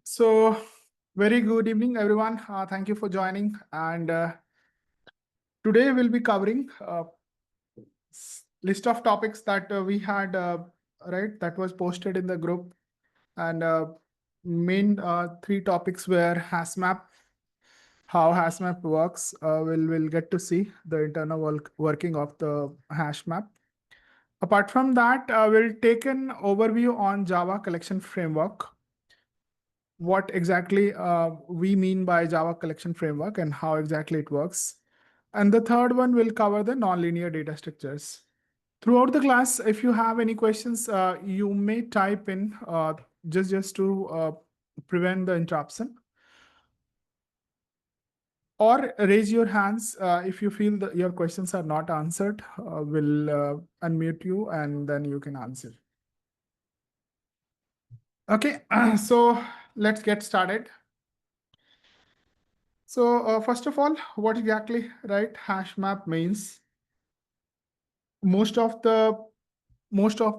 So, very good evening, everyone. Thank you for joining. And today we'll be covering list of topics that we had, right, that was posted in the group. And main three topics were HashMap, how HashMap works. We'll get to see the internal working of the HashMap. Apart from that, we'll take an overview on Java collection framework, what exactly we mean by Java collection framework and how exactly it works. And the third one will cover the nonlinear data structures. Throughout the class, if you have any questions, you may type in just to prevent the interruption. Or raise your hands if you feel that your questions are not answered. We'll unmute you and then you can answer. Okay, so let's get started. So first of all, what exactly, right, hash map means? Most of the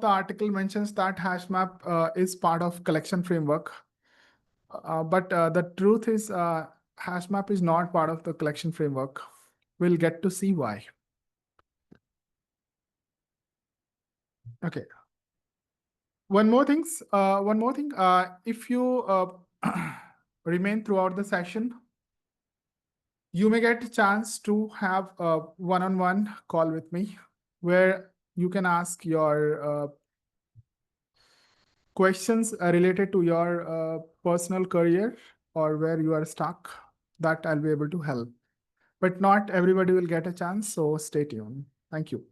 article mentions that hash map is part of collection framework, but the truth is hash map is not part of the collection framework. We'll get to see why. Okay. One more thing. If you remain throughout the session, you may get a chance to have a one-on-one call with me where you can ask your questions related to your personal career or where you are stuck, that I'll be able to help. But not everybody will get a chance, so stay tuned. Thank you.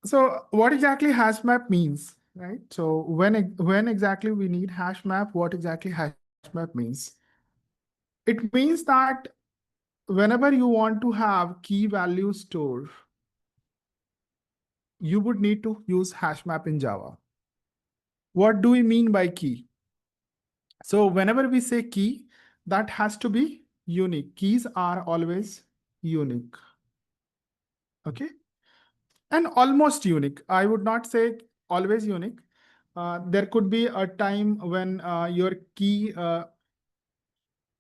So what exactly hash map means, right? So when exactly we need hash map, what exactly hash map means? It means that whenever you want to have key value store, you would need to use hash map in Java. What do we mean by key? So whenever we say key, that has to be unique. Keys are always unique. Okay. And almost unique. I would not say always unique. There could be a time when your key,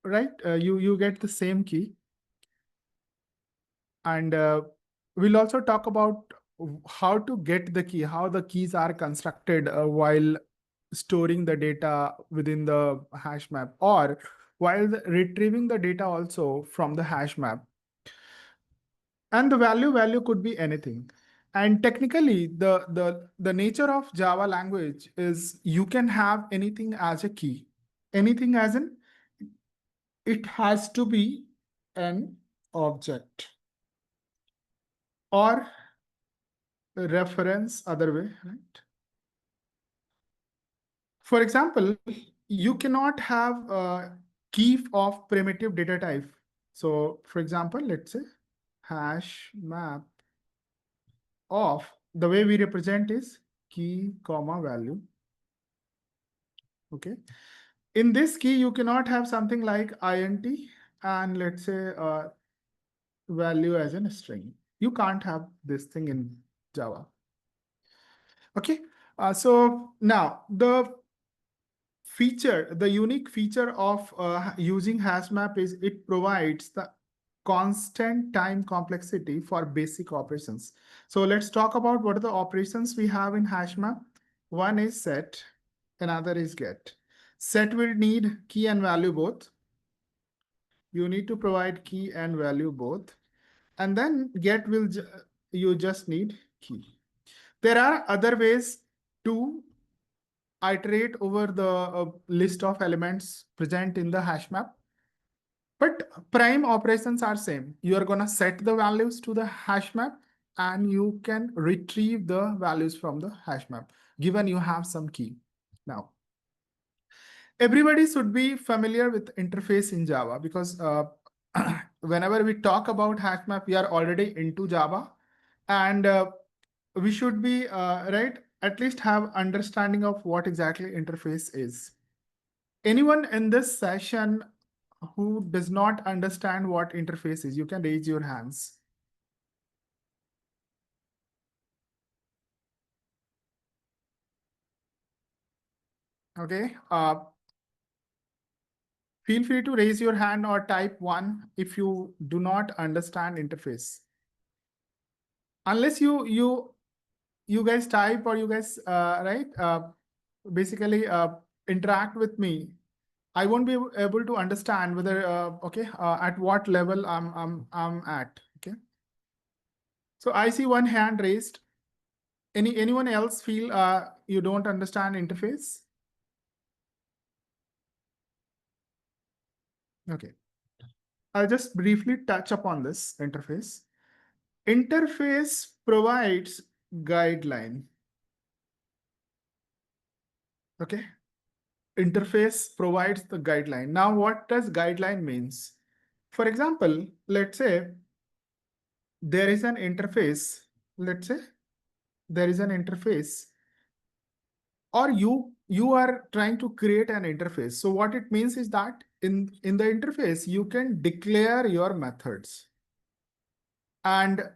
right, you get the same key. And we'll also talk about how to get the key, how the keys are constructed while storing the data within the hash map or while retrieving the data also from the hash map. And the value could be anything. And technically, the nature of Java language is you can have anything as a key. Anything as in, it has to be an object or reference other way, right? For example, you cannot have a key of primitive data type. So for example, let's say hash map of, the way we represent is key comma value. Okay. In this key, you cannot have something like int and let's say value as a string. You can't have this thing in Java. Okay. So now the unique feature of using hash map is it provides the constant time complexity for basic operations. So let's talk about what are the operations we have in hash map. One is set, another is get. Set will need key and value both. You need to provide key and value both. And then get will, you just need key. There are other ways to iterate over the list of elements present in the hash map. But prime operations are same. You are going to set the values to the hash map and you can retrieve the values from the hash map, given you have some key. Now, everybody should be familiar with interface in Java because whenever we talk about hash map, we are already into Java and we should be, right, at least have understanding of what exactly interface is. Anyone in this session who does not understand what interface is, you can raise your hands. Okay. Feel free to raise your hand or type 1 if you do not understand interface. Unless you guys type or you guys basically interact with me, I won't be able to understand whether at what level I'm at. Okay. So I see one hand raised. Anyone else feel you don't understand interface? Okay. I'll just briefly touch upon this interface. Interface provides guideline. Okay. Interface provides the guideline. Now, what does guideline means? For example, let's say there is an interface. Let's say there is an interface, or you are trying to create an interface. So what it means is that in the interface, you can declare your methods. And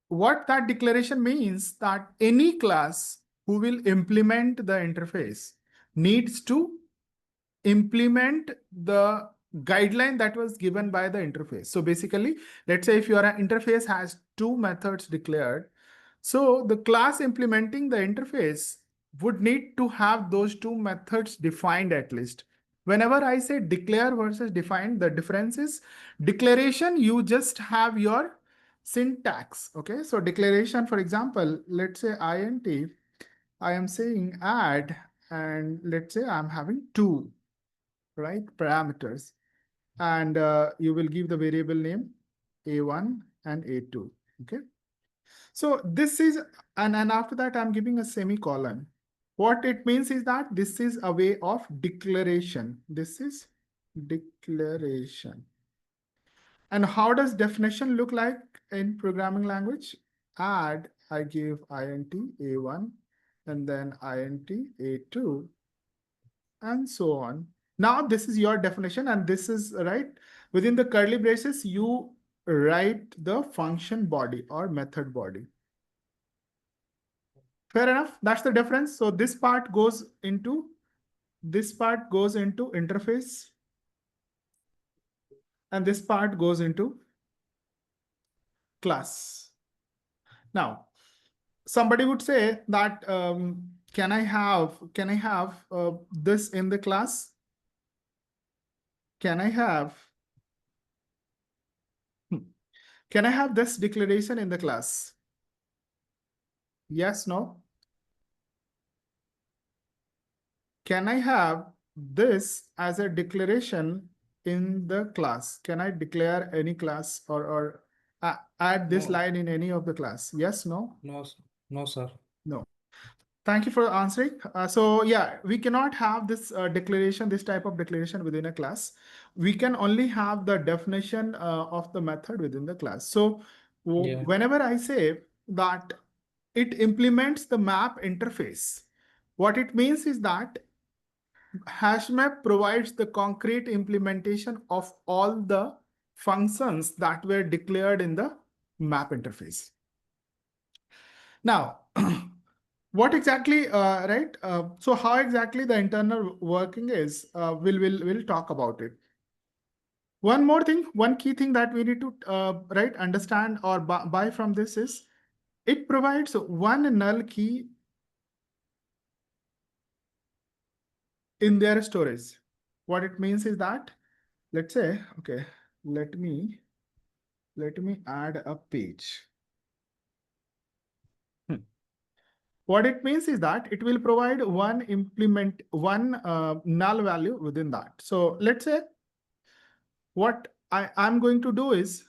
what that declaration means that any class who will implement the interface needs to implement the guideline that was given by the interface. So basically, let's say if your interface has two methods declared, so the class implementing the interface would need to have those two methods defined at least. Whenever I say declare versus define, the difference is declaration, you just have your syntax. Okay, so declaration, for example, let's say int, I am saying add, and let's say I'm having two, right, parameters, and you will give the variable name a1 and a2. Okay, so this is, and after that I'm giving a semicolon. What it means is that this is a way of declaration. This is declaration. And how does definition look like in programming language? Add, I give int a1 and then int a2 and so on. Now this is your definition, and this is right within the curly braces, you write the function body or method body. Fair enough. That's the difference. So this part goes into interface, and this part goes into class. Now, somebody would say that can I have this in the class? Can I have this declaration in the class? Yes, no? Can I have this as a declaration in the class? Can I declare any class or add this line in any of the class? Yes, no? No, no, sir. No. Thank you for answering. So yeah, we cannot have this declaration, this type of declaration within a class. We can only have the definition of the method within the class. So whenever I say that it implements the map interface, what it means is that HashMap provides the concrete implementation of all the functions that were declared in the map interface. Now, what exactly, right? So how exactly the internal working is, we'll talk about it. One more thing, one key thing that we need to understand or buy from this is it provides one null key in their storage. What it means is that, let's say, okay, let me add a page. What it means is that it will provide one null value within that. So let's say what I'm going to do is,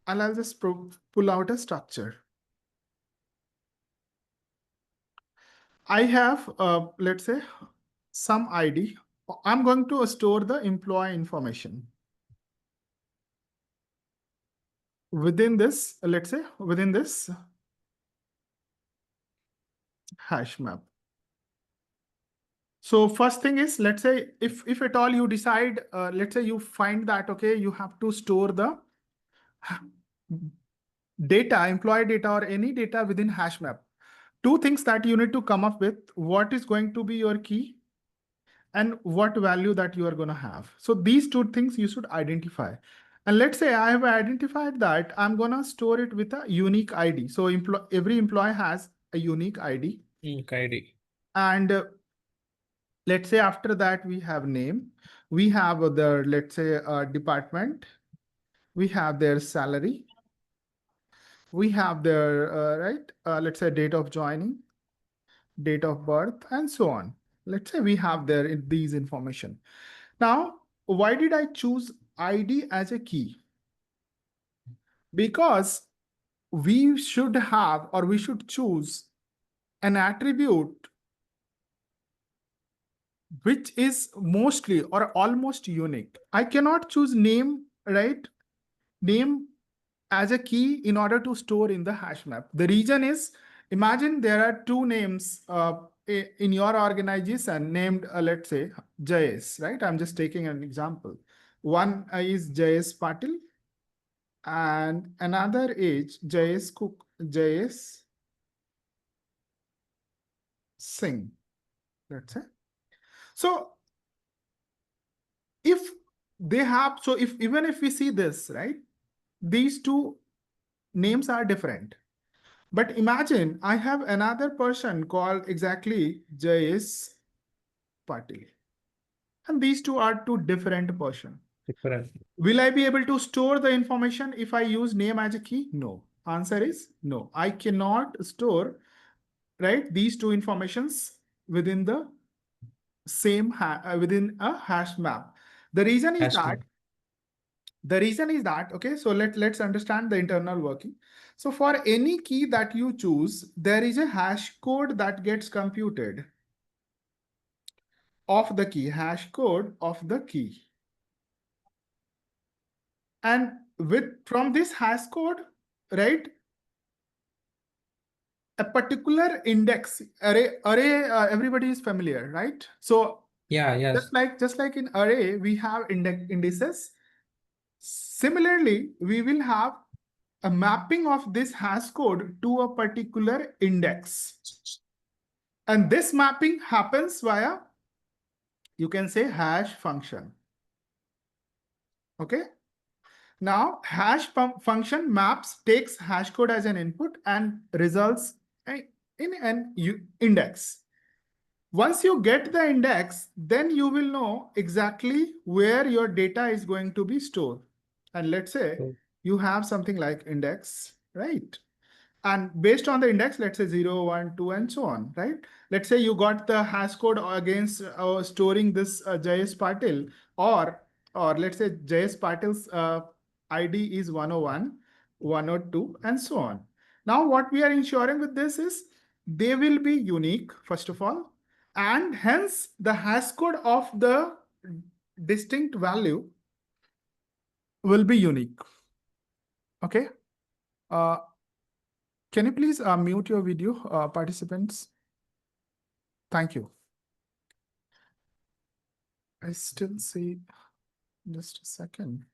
I'll just pull out a structure. I have, let's say, some ID. I'm going to store the employee information. Within this, let's say, within this hash map. So first thing is, let's say, if at all you decide, let's say you find that, okay, you have to store the data, employee data or any data within hash map. Two things that you need to come up with. What is going to be your key? and what value that you are going to have. So these two things you should identify. And let's say I have identified that I'm going to store it with a unique ID. So every employee has a unique ID. Unique ID. And let's say after that we have name, we have the, let's say, department, we have their salary, we have their, let's say date of joining, date of birth, and so on. Let's say we have there these information. Now, why did I choose ID as a key? Because we should have, or we should choose an attribute which is mostly or almost unique. I cannot choose name, right? Name as a key in order to store in the hash map. The reason is, imagine there are two names in your organization named, let's say, Jayesh, right? I'm just taking an example. One is Jayesh Patil and another is Jayesh Cook, Jayesh Singh, let's say. So if they have, so if even if we see this, right, these two names are different. But imagine I have another person called exactly Jayesh Patil. And these two are two different persons. Different. Will I be able to store the information if I use name as a key? No. Answer is no. I cannot store, right, these two informations within the same within a hash map. The reason is that okay, so let's understand the internal working. So for any key that you choose, there is a hash code that gets computed of the key, hash code of the key. And from this hash code, right, a particular index array, everybody is familiar, right? So yeah, yes, just like in array, we have indices. Similarly, we will have a mapping of this hash code to a particular index. And this mapping happens via, you can say, hash function. Okay. Now, hash function maps, takes hash code as an input and results in an index. Once you get the index, then you will know exactly where your data is going to be stored. And let's say you have something like index, right? And based on the index, let's say 0, 1, 2, and so on, right? Let's say you got the hash code against storing this Jayesh Patil, or let's say Jayesh Patil's ID is 101, 102, and so on. Now, what we are ensuring with this is they will be unique, first of all, and hence the hash code of the distinct value will be unique. Okay. Can you please mute your video, participants? Thank you. I still see, just a second.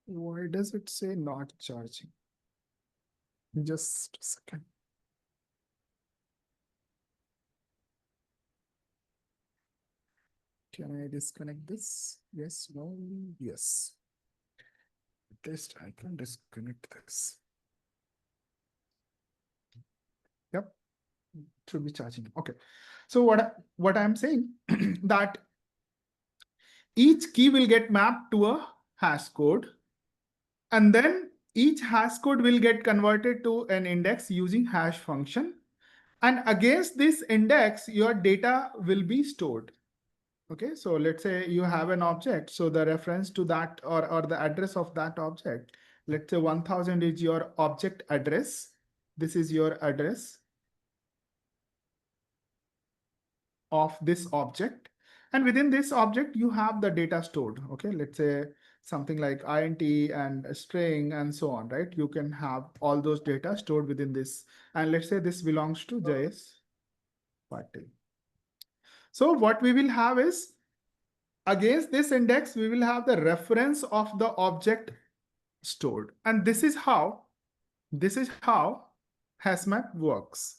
Why does it say not charging? Just a second. Can I disconnect this? Yes, no, yes. At least I can disconnect this. Yep, should be charging. Okay. So what I'm saying that each key will get mapped to a hash code, and then each hash code will get converted to an index using hash function. And against this index, your data will be stored. Okay, so let's say you have an object. So the reference to that or the address of that object, let's say 1000 is your object address. This is your address of this object. And within this object, you have the data stored. Okay, let's say something like int and a string and so on, right? You can have all those data stored within this. And let's say this belongs to Jayesh Patil. So what we will have is, against this index, we will have the reference of the object stored. And this is how HashMap works.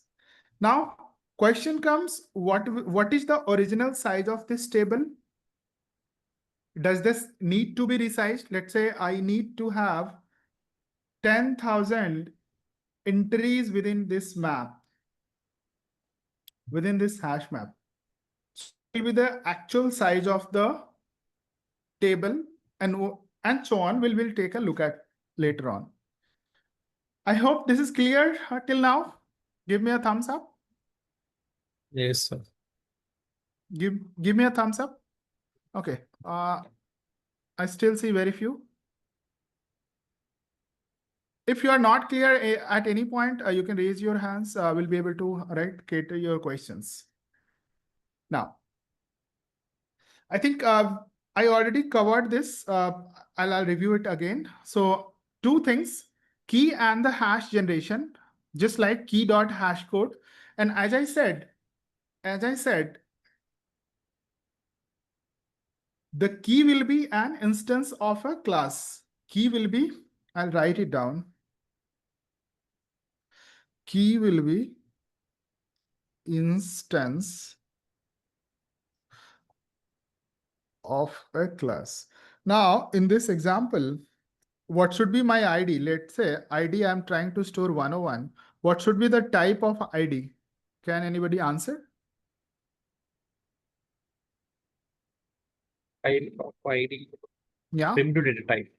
Now, question comes, what is the original size of this table? Does this need to be resized? Let's say I need to have 10,000 entries within this map, within this hash map. So it will be the actual size of the table, and so on. We'll take a look at later on. I hope this is clear till now. Give me a thumbs up. Yes, sir. Give me a thumbs up. Okay. I still see very few. If you are not clear at any point, you can raise your hands. We'll be able to cater your questions. Now, I think I already covered this. I'll review it again. So two things, key and the hash generation, just like key dot hash code. And as I said, the key will be an instance of a class. Key will be, I'll write it down. Key will be instance of a class. Now, in this example, what should be my ID? Let's say ID, I'm trying to store 101. What should be the type of ID? Can anybody answer? ID. Yeah. String to data type.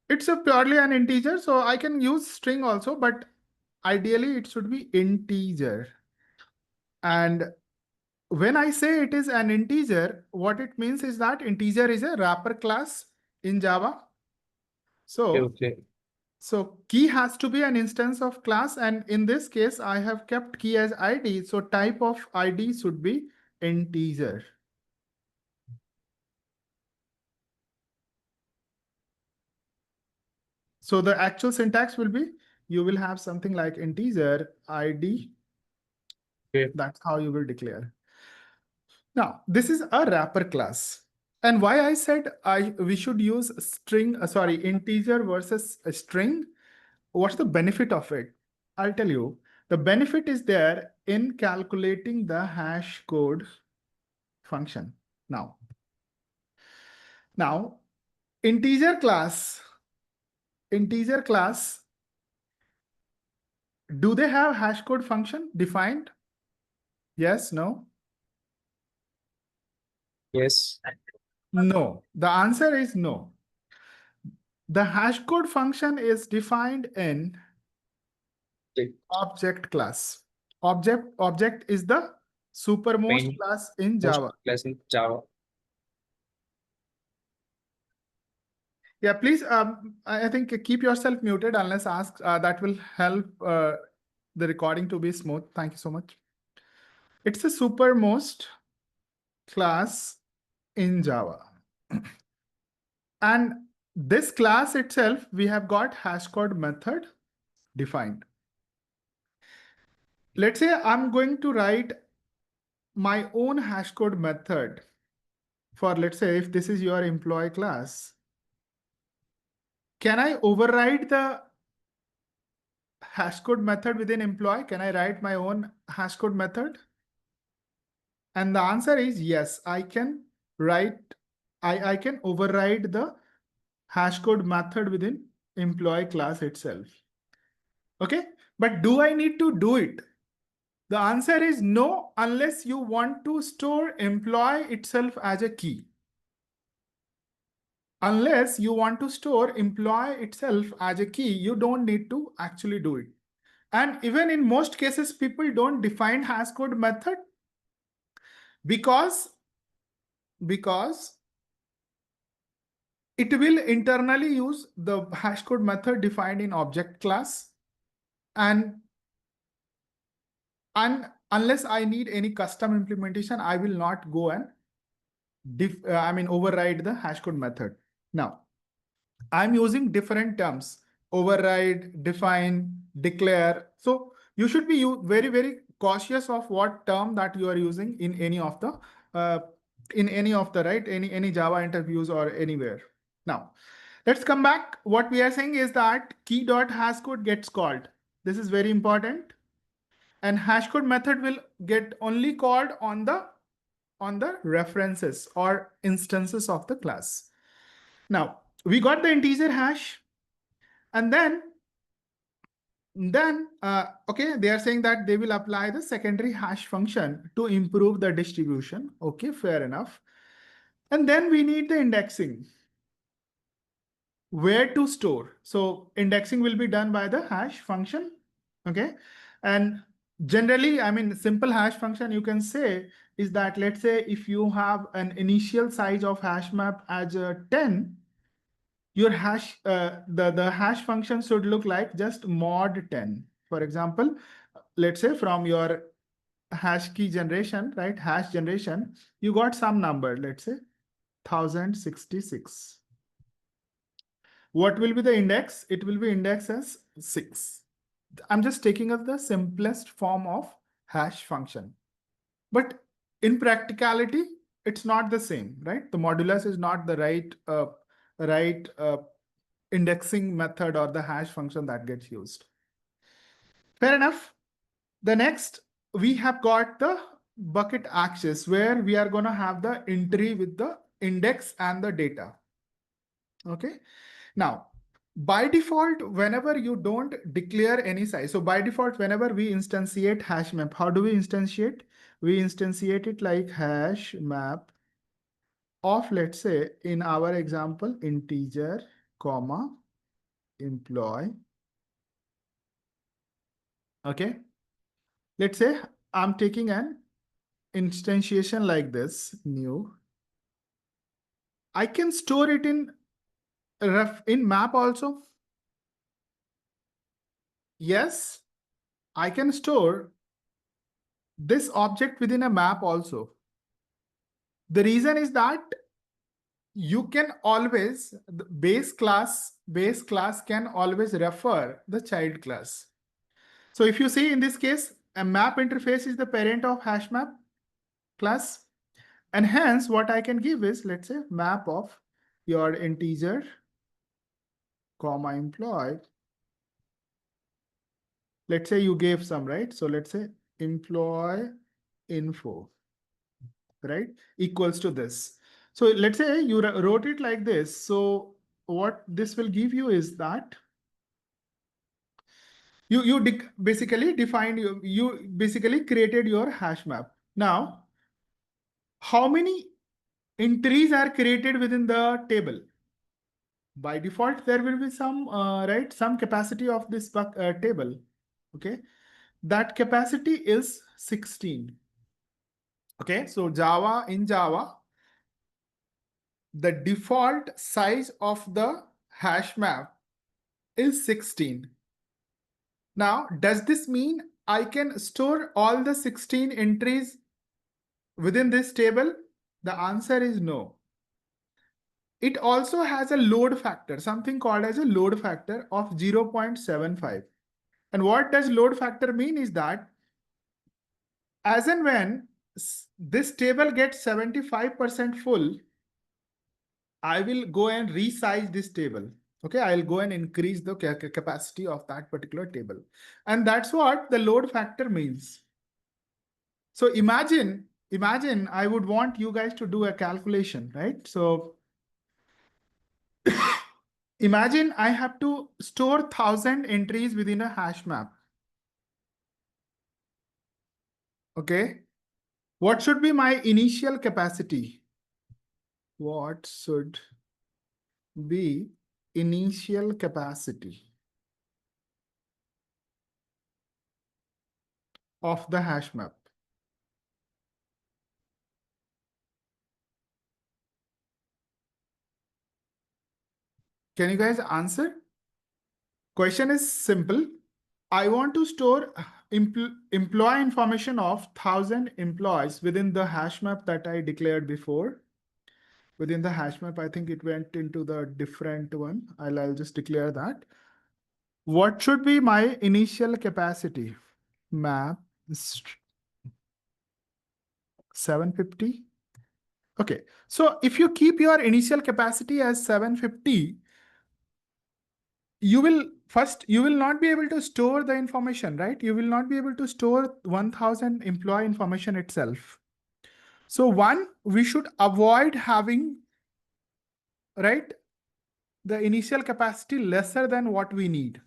It's a purely an integer, so I can use string also, but ideally it should be integer. And when I say it is an integer, what it means is that integer is a wrapper class in Java. So key has to be an instance of class, and in this case, I have kept key as ID. So type of ID should be integer. So the actual syntax will be, you will have something like integer ID. Okay. That's how you will declare. Now, this is a wrapper class. And why I said we should use integer versus a string. What's the benefit of it? I'll tell you. The benefit is there in calculating the hash code function. Now, integer class, do they have hash code function defined? Yes, no? Yes. No. The answer is no. The hash code function is defined in object class. Object is the supermost class in Java. Class in Java. Yeah, please, I think keep yourself muted unless asked. That will help the recording to be smooth. Thank you so much. It's the supermost class in Java. And this class itself, we have got hash code method defined. Let's say I'm going to write my own hash code method for, let's say, if this is your employee class. Can I override the hash code method within employee? Can I write my own hash code method? And the answer is yes, I can write, I can override the hash code method within employee class itself. Okay, but do I need to do it? The answer is no, unless you want to store employee itself as a key. Unless you want to store employee itself as a key, you don't need to actually do it. And even in most cases, people don't define hash code method because it will internally use the hash code method defined in object class. And unless I need any custom implementation, I will not go and override the hash code method. Now, I'm using different terms: override, define, declare. So you should be very, very cautious of what term that you are using in any of the any Java interviews or anywhere. Now, Let's come back. What we are saying is that key.hashcode gets called. This is very important. And hashcode method will get only called on the references or instances of the class. Now, we got the integer hash, and then okay, they are saying that they will apply the secondary hash function to improve the distribution. Okay, fair enough. And then we need the indexing. Where to store? So indexing will be done by the hash function. Okay. And generally, I mean, simple hash function you can say is that, let's say if you have an initial size of hash map as a 10, your hash, the hash function should look like just mod 10. For example, let's say from your hash key generation, right? Hash generation, you got some number, let's say 1066. What will be the index? It will be indexed as 6. I'm just taking up the simplest form of hash function. But in practicality, it's not the same, right? The modulus is not the right indexing method or the hash function that gets used. Fair enough. The next, we have got the bucket access where we are going to have the entry with the index and the data. Okay. Now, by default, whenever you don't declare any size, so by default, whenever we instantiate hash map, how do we instantiate? We instantiate it like hash map of, let's say, in our example, integer, comma, employee. Okay. Let's say I'm taking an instantiation like this, new. I can store it in map also. Yes, I can store this object within a map also. The reason is that you can always, the base class can always refer the child class. So if you see in this case, a map interface is the parent of hash map class. And hence what I can give is, let's say, map of your integer, comma, employee. Let's say you gave some, right? So let's say employee info, right? Equals to this. So let's say you wrote it like this. So what this will give you is that you basically defined, you basically created your hash map. Now, how many entries are created within the table? By default, there will be some, right, some capacity of this table. Okay, that capacity is 16. Okay, so in Java, the default size of the hash map is 16. Now, does this mean I can store all the 16 entries within this table? The answer is no. It also has a load factor, something called as a load factor of 0.75. And what does load factor mean is that as and when this table gets 75% full, I will go and resize this table. Okay, I'll go and increase the capacity of that particular table. And that's what the load factor means. So imagine I would want you guys to do a calculation, right? So imagine I have to store 1,000 entries within a hash map. Okay. What should be my initial capacity? What should be initial capacity of the hash map? Can you guys answer? Question is simple. I want to store employee information of 1,000 employees within the hash map that I declared before. Within the hash map, I think it went into the different one. I'll just declare that. What should be my initial capacity? Map 750. Okay, so if you keep your initial capacity as 750, you will not be able to store the information, right? You will not be able to store 1000 employee information itself. So one, we should avoid having, right, the initial capacity lesser than what we need.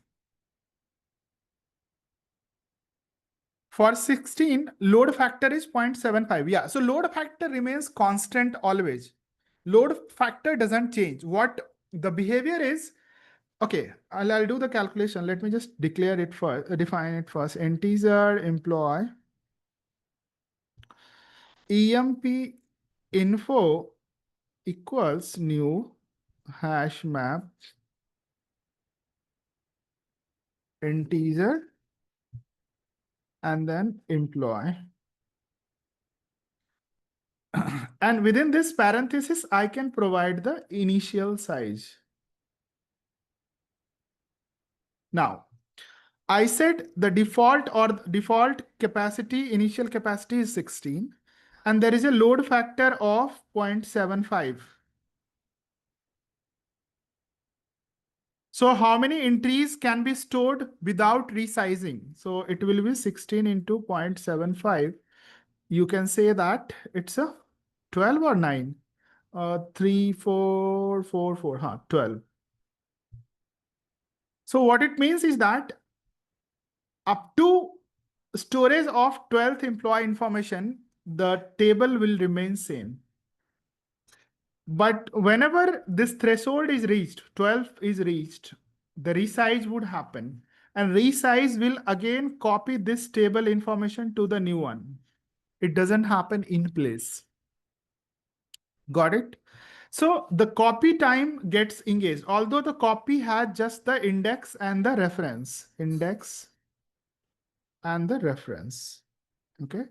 For 16, load factor is 0.75. Yeah, so load factor remains constant always. Load factor doesn't change. What the behavior is, okay, I'll do the calculation. Let me just declare it first, define it first. Integer employee emp info equals new hash map integer and then employee. And within this parenthesis, I can provide the initial size. Now, I said the default capacity, initial capacity is 16, and there is a load factor of 0.75. So how many entries can be stored without resizing? So it will be 16 into 0.75. You can say that it's a 12 or 9. 3, 4, 4, 4, 12. So what it means is that up to storage of 12th employee information, the table will remain same. But whenever this threshold is reached, 12 is reached, the resize would happen. And resize will again copy this table information to the new one. It doesn't happen in place. Got it? So the copy time gets engaged, although the copy had just the index and the reference. Index and the reference. Okay.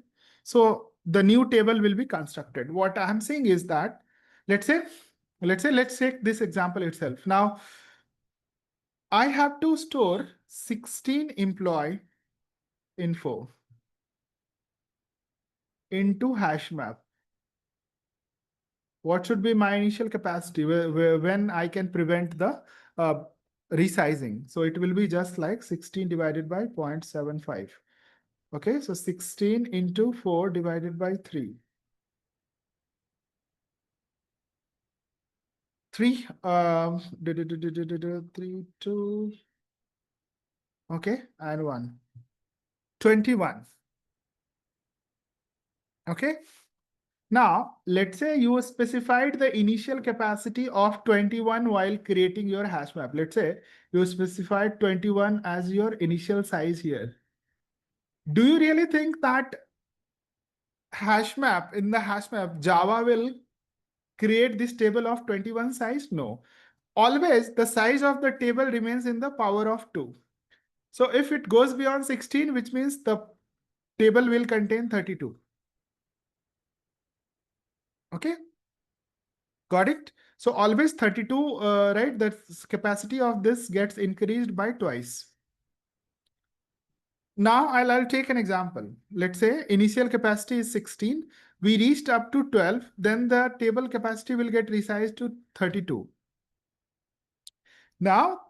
So the new table will be constructed. What I'm saying is that, let's take this example itself. Now, I have to store 16 employee info into hash map. What should be my initial capacity when I can prevent the resizing? So it will be just like 16 divided by 0.75. Okay, so 16 into 4 divided by 3. 3, 3, 2, okay, and 1. 21. Okay. Now, let's say you specified the initial capacity of 21 while creating your hash map. Let's say you specified 21 as your initial size here. Do you really think that in the hash map, Java will create this table of 21 size? No. Always the size of the table remains in the power of 2. So if it goes beyond 16, which means the table will contain 32. Okay. Got it? So always 32, right? The capacity of this gets increased by twice. Now I'll take an example. Let's say initial capacity is 16. We reached up to 12. Then the table capacity will get resized to 32. Now,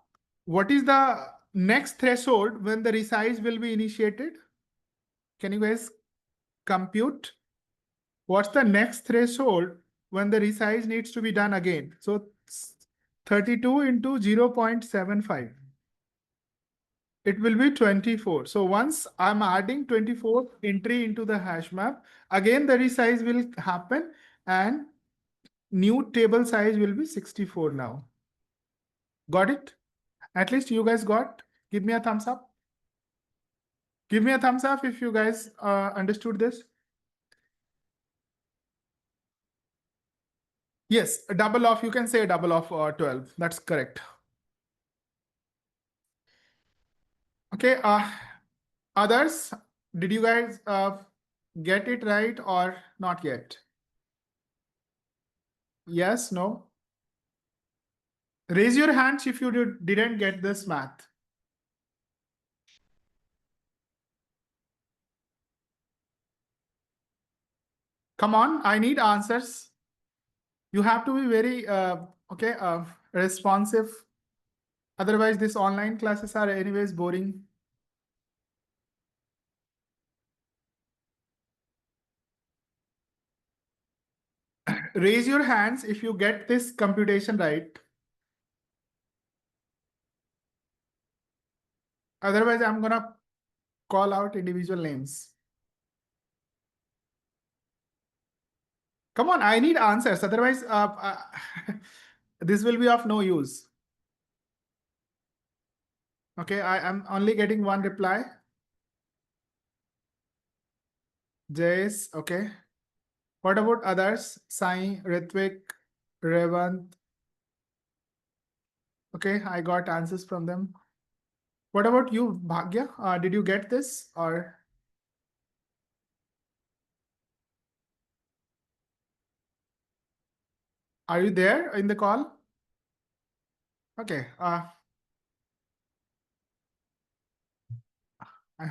what is the next threshold when the resize will be initiated? Can you guys compute? What's the next threshold when the resize needs to be done again? So 32 into 0.75. It will be 24. So once I'm adding 24 entry into the hash map, again the resize will happen and new table size will be 64 now. Got it? At least you guys got? Give me a thumbs up. Give me a thumbs up if you guys understood this. Yes, a double of, you can say a double of 12. That's correct. Okay, others, did you guys get it right or not yet? Yes, no? Raise your hands if you didn't get this math. Come on, I need answers. You have to be very responsive. Otherwise, these online classes are anyways boring. Raise your hands if you get this computation right. Otherwise, I'm gonna call out individual names. Come on, I need answers. Otherwise, this will be of no use. Okay, I am only getting one reply. Jace, okay. What about others? Sai, Ritvik, Revant. Okay, I got answers from them. What about you, Bhagya? Did you get this or? Are you there in the call? Okay. I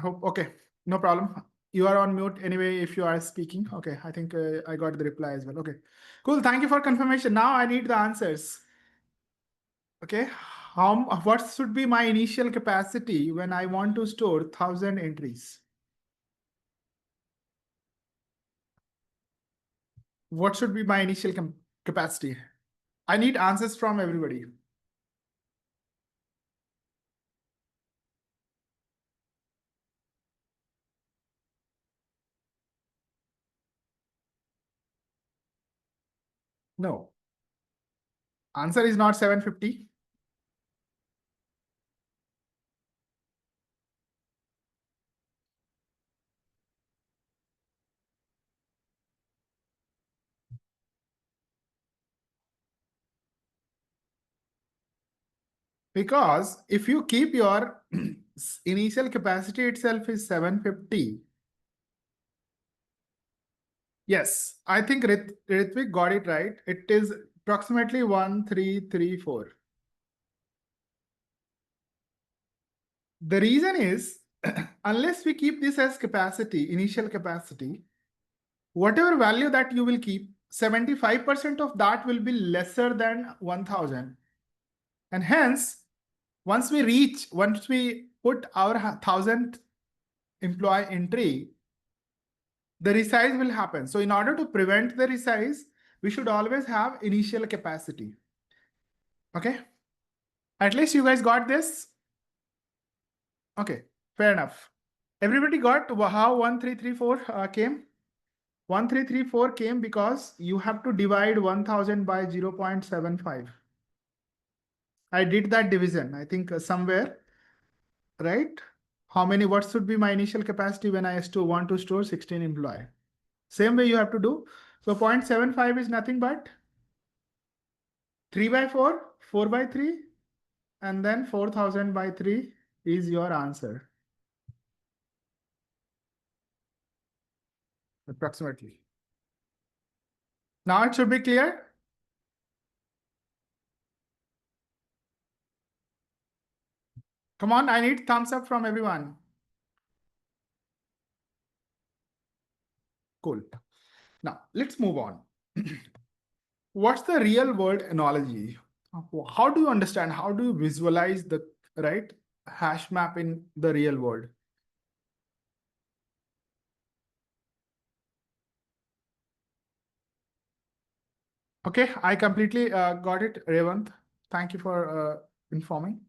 hope. Okay. No problem. You are on mute anyway if you are speaking. Okay. I think I got the reply as well. Okay. Cool. Thank you for confirmation. Now I need the answers. Okay. What should be my initial capacity when I want to store 1,000 entries? What should be my initial capacity? I need answers from everybody. No. Answer is not 750. Because if you keep your initial capacity itself is 750. Yes, I think Ritvik got it right. It is approximately 1334. The reason is, unless we keep this as capacity, initial capacity, whatever value that you will keep, 75% of that will be lesser than 1000. And hence, once we put our 1000 employee entry, the resize will happen. So in order to prevent the resize, we should always have initial capacity. Okay. At least you guys got this. Okay, fair enough. Everybody got how 1334 came? 1334 came because you have to divide 1000 by 0.75. I did that division, I think somewhere, right? What should be my initial capacity when I want to store 16 employee? Same way you have to do. So 0.75 is nothing but 3 by 4, 4 by 3, and then 4000 by 3 is your answer. Approximately. Now it should be clear. Come on, I need thumbs up from everyone. Cool. Now let's move on. What's the real world analogy? How do you understand? How do you visualize the right hash map in the real world? Okay, I completely got it, Revant. Thank you for informing.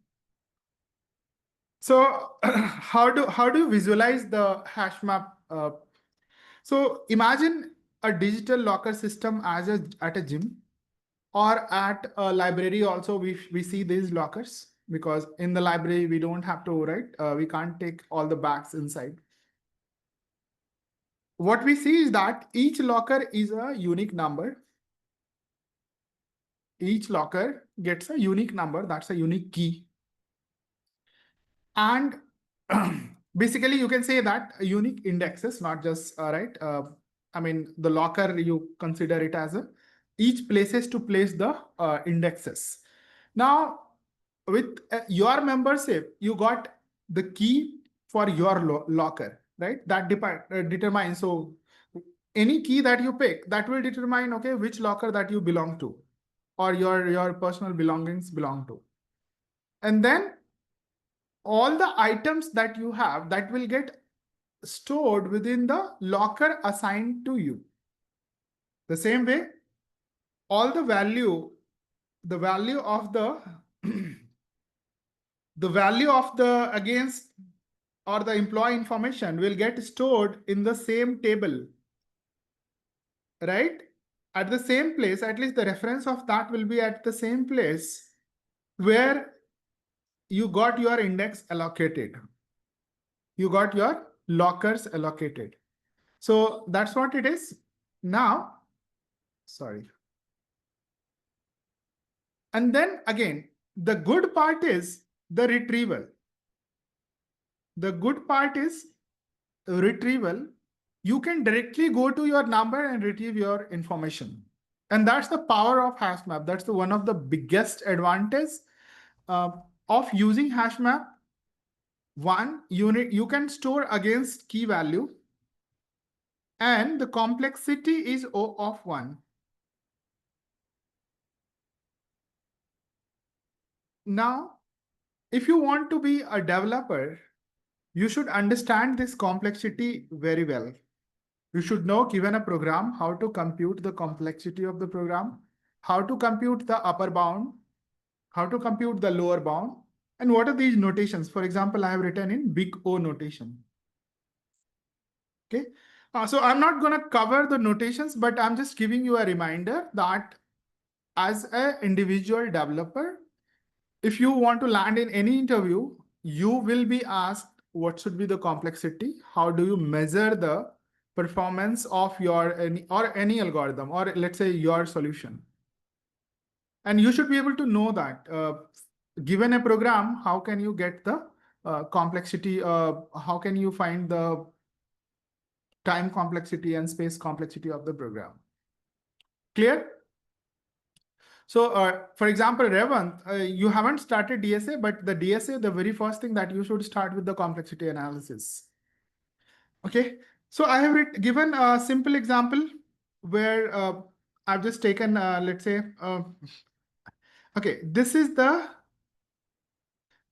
So how do you visualize the hash map? So imagine a digital locker system as at a gym or at a library. Also, we see these lockers because in the library we don't have to we can't take all the bags inside. What we see is that each locker is a unique number. Each locker gets a unique number. That's a unique key. And basically, you can say that unique indexes, not just I mean, the locker you consider it as each places to place the indexes. Now, with your membership, you got the key for your locker, right? That determines. So any key that you pick, that will determine which locker that you belong to, or your personal belongings belong to. And then all the items that you have that will get stored within the locker assigned to you. The same way, all the value of the the value of the against or the employee information will get stored in the same table, right? At the same place, at least the reference of that will be at the same place where you got your index allocated. You got your lockers allocated. So that's what it is. Now, sorry. And then again, the good part is the retrieval. The good part is retrieval. You can directly go to your number and retrieve your information. And that's the power of hash map. That's the one of the biggest advantage of using hash map. One unit you can store against key value, and the complexity is O of 1. Now, if you want to be a developer, you should understand this complexity very well. You should know, given a program, how to compute the complexity of the program, how to compute the upper bound, how to compute the lower bound, and what are these notations. For example, I have written in big O notation. Okay. So I'm not going to cover the notations, but I'm just giving you a reminder that as an individual developer, if you want to land in any interview, you will be asked what should be the complexity, how do you measure the performance of your any algorithm, or let's say your solution. And you should be able to know that given a program, how can you get the complexity, how can you find the time complexity and space complexity of the program. Clear? So for example, Revant, you haven't started DSA, but the DSA, the very first thing that you should start with the complexity analysis. Okay. So I have given a simple example where I've just taken, let's say, okay, this is the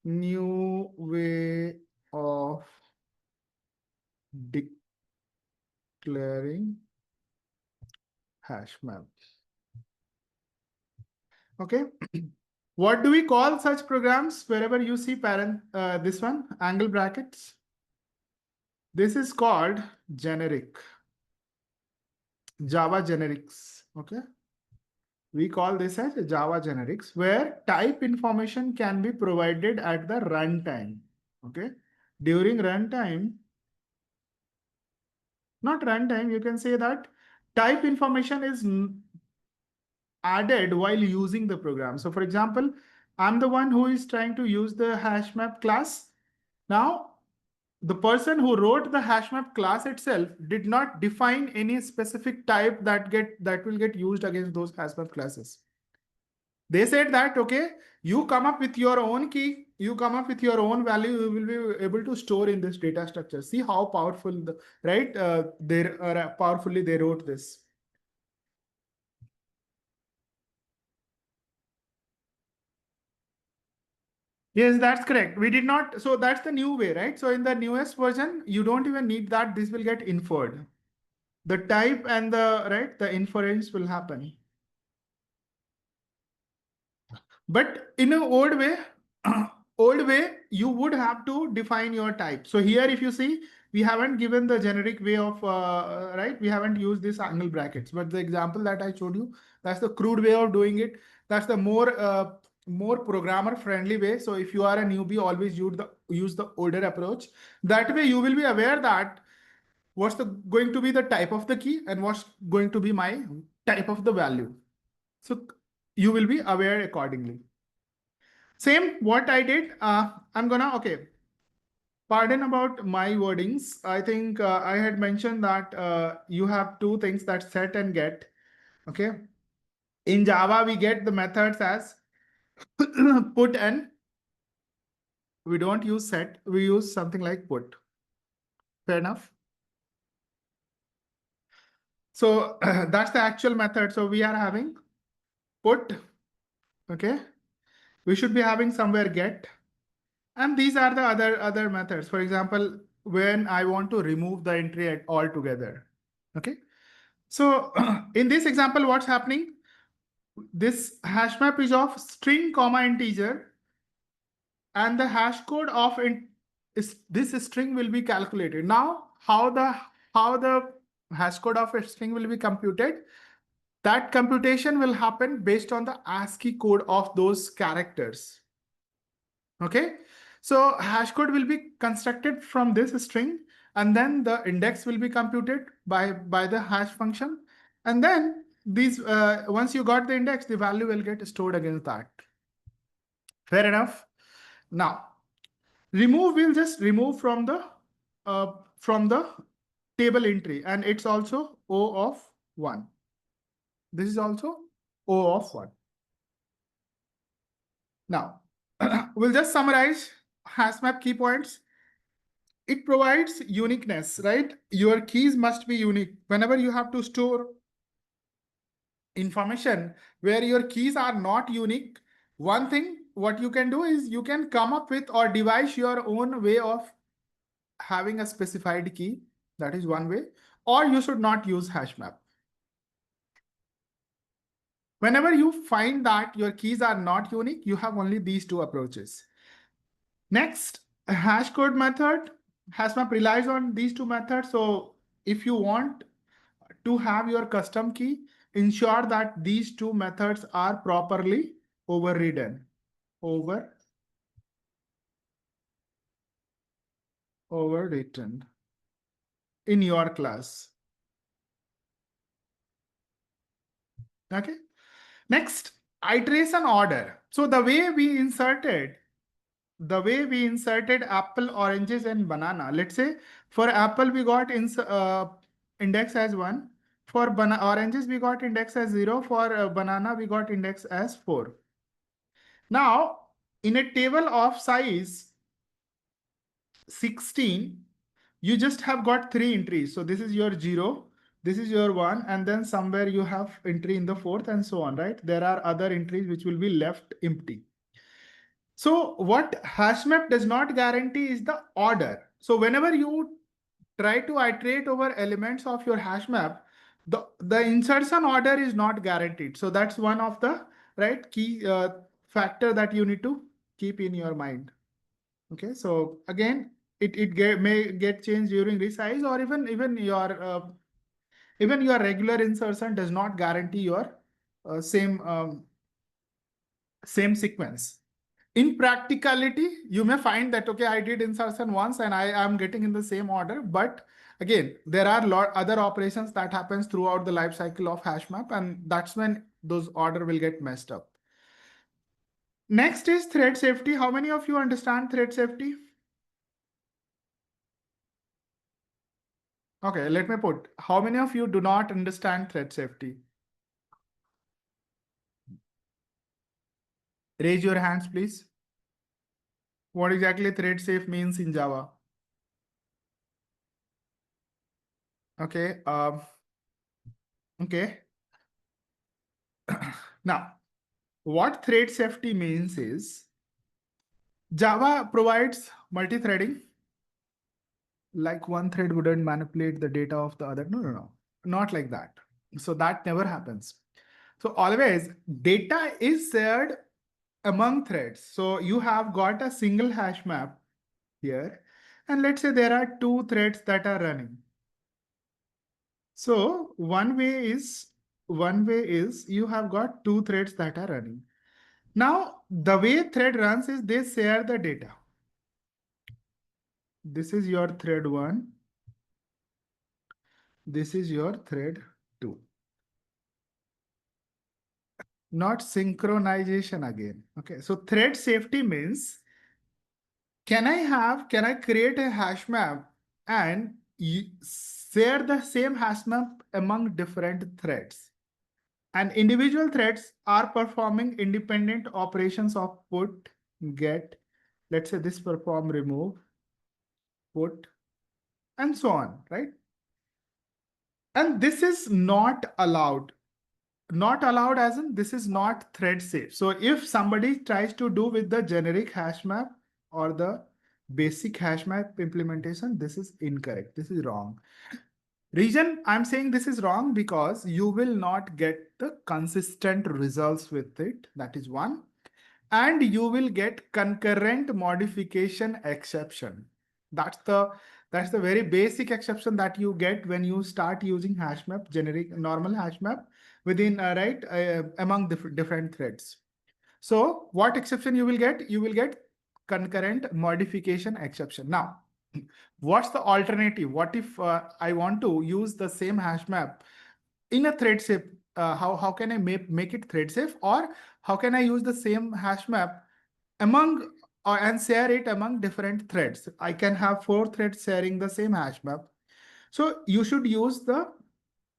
new way of declaring hash map. Okay. What do we call such programs wherever you see parent, this one, angle brackets? This is called generic, Java generics. Okay. We call this as Java generics, where type information can be provided at the runtime. Okay. During runtime, not runtime, you can say that type information is added while using the program. So for example, I'm the one who is trying to use the hash map class. Now, the person who wrote the hash map class itself did not define any specific type that will get used against those hash map classes. They said that, okay, you come up with your own key, you come up with your own value, you will be able to store in this data structure. See how powerful, right? Powerfully they wrote this. Yes, that's correct. We did not. So that's the new way, right? So in the newest version, you don't even need that. This will get inferred. The type and the inference will happen. But in an old way, you would have to define your type. So here, if you see, we haven't given the generic way of, right? We haven't used this angle brackets, but the example that I showed you, that's the crude way of doing it. That's the more programmer friendly way. So if you are a newbie, always use the older approach. That way you will be aware that what's going to be the type of the key and what's going to be my type of the value. So you will be aware accordingly. Same what I did, I'm gonna, okay, pardon about my wordings. I think I had mentioned that you have two things, that set and get. Okay. In Java, we get the methods as put and we don't use set, we use something like put. Fair enough. So that's the actual method. So we are having put, okay, We should be having somewhere get. And these are the other methods. For example, when I want to remove the entry altogether. Okay. So in this example, what's happening? This hash map is of string comma integer, and the hash code of this string will be calculated. Now, how the hash code of a string will be computed? That computation will happen based on the ASCII code of those characters. Okay, so hash code will be constructed from this string, and then the index will be computed by the hash function, and then these once you got the index, the value will get stored against that. Fair enough. Now, remove will just remove from the table entry, and it's also O of 1. This is also O of 1. Now, we'll just summarize hash map key points. It provides uniqueness, right? Your keys must be unique. Whenever you have to store information where your keys are not unique, one thing what you can do is you can come up with or devise your own way of having a specified key. That is one way. Or you should not use hash map. Whenever you find that your keys are not unique, you have only these two approaches. Next, hash code method. Hash map relies on these two methods. So if you want to have your custom key, ensure that these two methods are properly overridden. Overwritten in your class. Okay. Next, iteration order. So the way we inserted apple, oranges, and banana. Let's say for apple we got index as 1. For oranges we got index as 0. For banana we got index as 4. Now, in a table of size 16, you just have got 3 entries. So this is your 0, this is your 1, and then somewhere you have entry in the 4th, and so on, right? There are other entries which will be left empty. So what hash map does not guarantee is the order. So whenever you try to iterate over elements of your hash map, the insertion order is not guaranteed. So that's one of the key factor that you need to keep in your mind. Okay, so again, may get changed during resize, or even your regular insertion does not guarantee your same sequence. In practicality, you may find that, okay, I did insertion once and I am getting in the same order. But again, there are other operations that happens throughout the life cycle of hash map, and that's when those order will get messed up. Next is thread safety. How many of you understand thread safety? Okay, let me put, how many of you do not understand thread safety? Raise your hands, please. What exactly thread safe means in Java? Okay. Okay. Now, what thread safety means is Java provides multi-threading. Like one thread wouldn't manipulate the data of the other. No. Not like that. So that never happens. So always data is shared among threads. So you have got a single hash map here. And let's say there are 2 threads that are running. So one way is you have got 2 threads that are running. Now, the way thread runs is they share the data. This is your thread 1. This is your thread 2. Not synchronization again. Okay, so thread safety means, can I create a hash map and share the same hash map among different threads? And individual threads are performing independent operations of put, get, let's say this perform remove, put, and so on, right? And this is not allowed. not allowed as in this is not thread safe. So if somebody tries to do with the generic hash map or the basic hash map implementation, this is incorrect. This is wrong. Reason I'm saying this is wrong because you will not get the consistent results with it. That is one. And you will get concurrent modification exception. That's the very basic exception that you get when you start using hash map, generic normal hash map within among different threads. So what exception you will get? You will get concurrent modification exception. Now, what's the alternative? What if I want to use the same hash map in a thread safe? How can I make it thread safe, or how can I use the same hash map among and share it among different threads? I can have 4 threads sharing the same hash map. So you should use the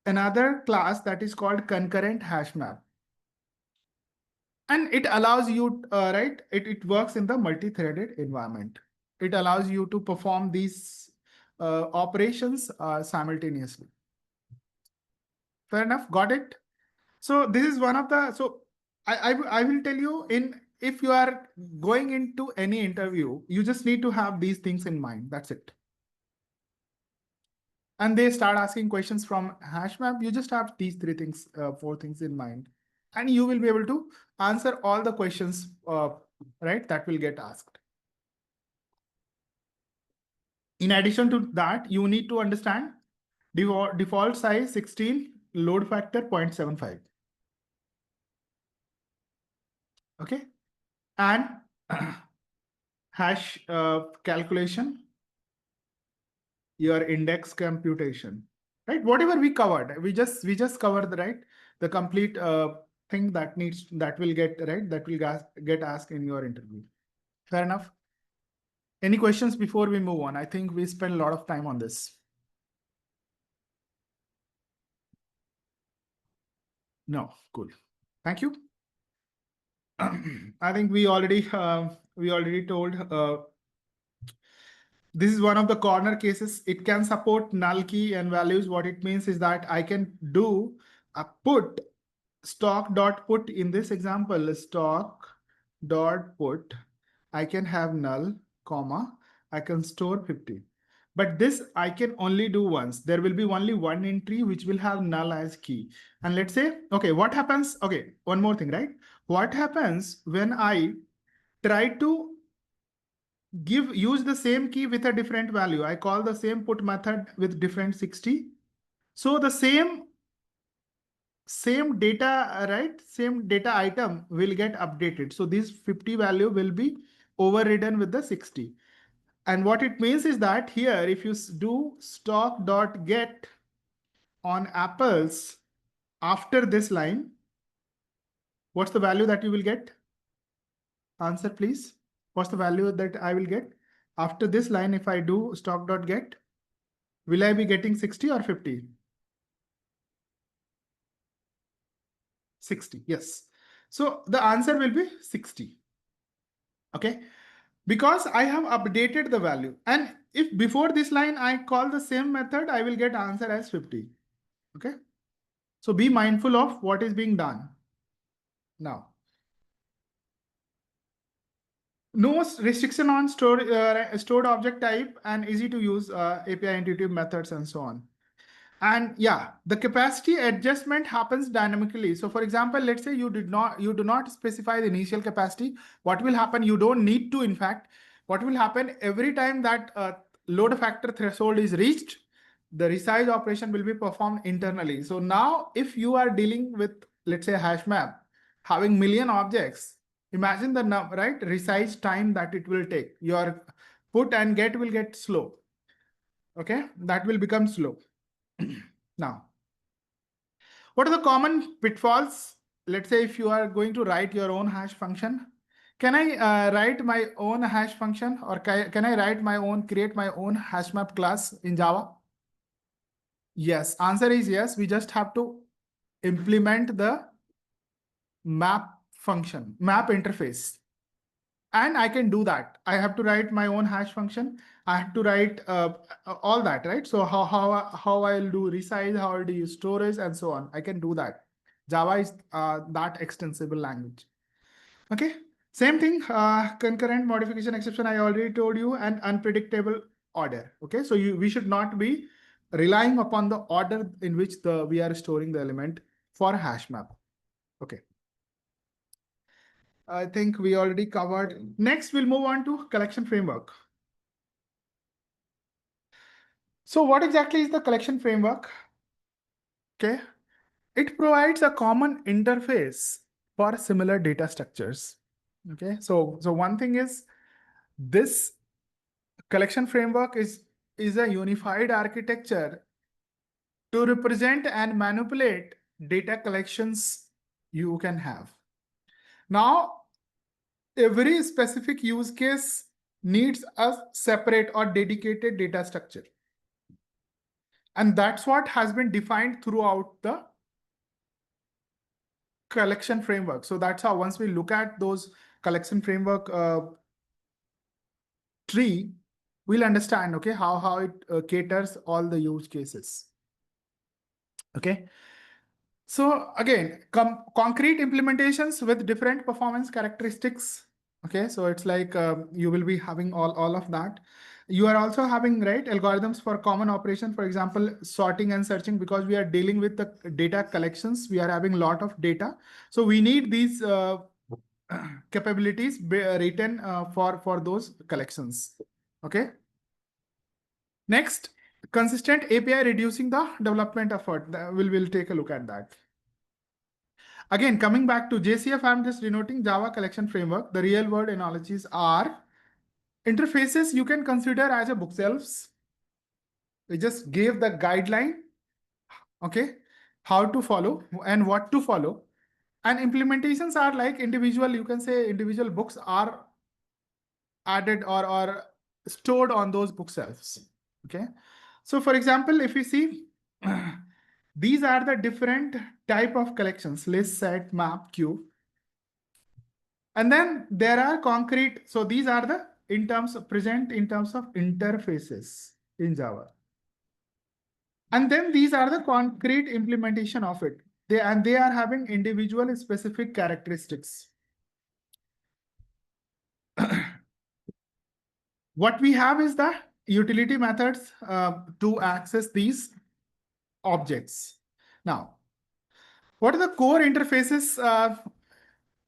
another class that is called concurrent hash map. And it allows you, it works in the multi-threaded environment. It allows you to perform these operations simultaneously. Fair enough, got it? So this is one of the, so I will tell you, if you are going into any interview, you just need to have these things in mind. That's it. And they start asking questions from hash map. You just have these 3 things, 4 things in mind, and you will be able to answer all the questions, right, that will get asked. In addition to that, you need to understand default size 16, load factor 0.75. Okay. And hash calculation, your index computation, right? Whatever we covered, we just covered the complete thing that will get asked in your interview. Fair enough. Any questions before we move on? I think we spent a lot of time on this. No, cool. Thank you. I think we already told this is one of the corner cases. It can support null key and values. What it means is that I can do a put stock.put in this example, stock.put. I can have null, comma, I can store 50. But this I can only do once. There will be only one entry which will have null as key. And let's say, okay, what happens? Okay, one more thing, right? What happens when I try to use the same key with a different value? I call the same put method with different 60. So the same data, right? Same data item will get updated. So this 50 value will be overridden with the 60. And what it means is that here, if you do stock.get on apples after this line, what's the value that you will get? Answer, please. What's the value that I will get after this line? If I do stock.get, will I be getting 60 or 50? 60, yes. So the answer will be 60. Okay, because I have updated the value. And if before this line I call the same method, I will get answer as 50. Okay, so be mindful of what is being done. Now, no restriction on stored object type and easy to use API intuitive methods and so on. And yeah, the capacity adjustment happens dynamically. So for example, let's say you do not specify the initial capacity. What will happen? You don't need to, in fact, what will happen every time that load factor threshold is reached, the resize operation will be performed internally. So now if you are dealing with, let's say, a hash map having million objects, imagine the resize time that it will take. Your put and get will get slow. Okay, that will become slow. Now, what are the common pitfalls? Let's say if you are going to write your own hash function, can I write my own hash function, or can I create my own hash map class in Java? Yes, answer is yes. We just have to implement the map function, map interface. And I can do that. I have to write my own hash function. I have to write all that, right? So how I'll do resize, how I'll do storage, and so on. I can do that. Java is that extensible language. Okay. Same thing, concurrent modification exception, I already told you, and unpredictable order. Okay, so we should not be relying upon the order in which we are storing the element for hash map. Okay. I think we already covered. Next, we'll move on to collection framework. So what exactly is the collection framework? Okay, it provides a common interface for similar data structures. Okay, so one thing is this collection framework is a unified architecture to represent and manipulate data collections you can have. Now, every specific use case needs a separate or dedicated data structure. And that's what has been defined throughout the collection framework. So that's how once we look at those collection framework tree, we'll understand, okay, how it caters all the use cases. Okay. So again, concrete implementations with different performance characteristics. Okay, so it's like you will be having all of that. You are also having, right, algorithms for common operation, for example, sorting and searching, because we are dealing with the data collections. We are having a lot of data. So we need these capabilities written for those collections. Okay. Next, consistent API reducing the development effort. We'll take a look at that. Again, coming back to JCF, I'm just denoting Java collection framework. The real world analogies are interfaces you can consider as a bookshelves. We just gave the guideline, okay, how to follow and what to follow. And implementations are like individual, you can say individual books are added or stored on those bookshelves. Okay. So for example, if you see, these are the different type of collections: list, set, map, queue. And then there are concrete. So these are the present in terms of interfaces in Java. And then these are the concrete implementation of it. They are having individual specific characteristics. What we have is the utility methods to access these objects. Now, what are the core interfaces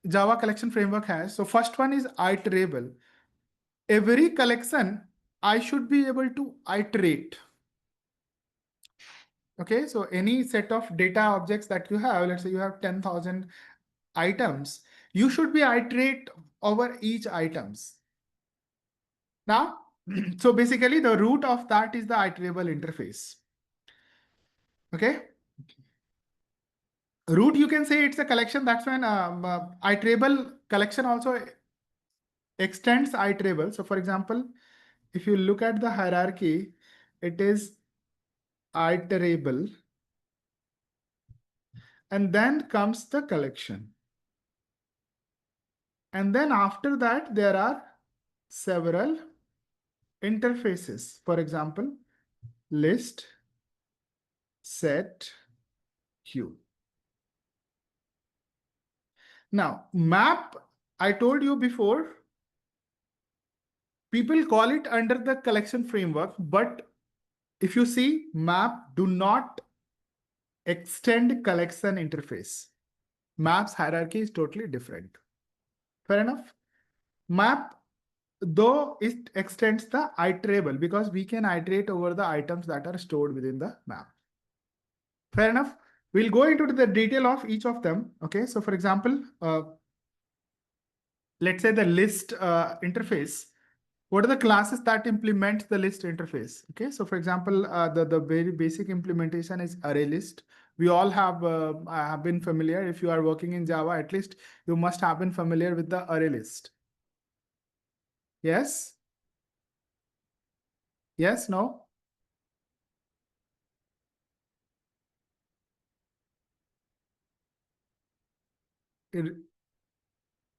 Java collection framework has? So first one is iterable. Every collection, I should be able to iterate. Okay, so any set of data objects that you have, let's say you have 10,000 items, you should be iterate over each items. Now, so basically the root of that is the iterable interface. Okay. Root, you can say it's a collection. That's when iterable collection also extends iterable. So for example, if you look at the hierarchy, it is iterable. And then comes the collection. And then after that, there are several interfaces. For example, list, set, queue. Now, map, I told you before, people call it under the collection framework, but if you see, map do not extend collection interface. Map's hierarchy is totally different. Fair enough? Map, though, it extends the iterable because we can iterate over the items that are stored within the map. Fair enough? We'll go into the detail of each of them. Okay, so for example, let's say the list interface. What are the classes that implement the list interface? Okay, so for example, the very basic implementation is array list. We all have been familiar. If you are working in Java, at least you must have been familiar with the array list. Yes? Yes, no?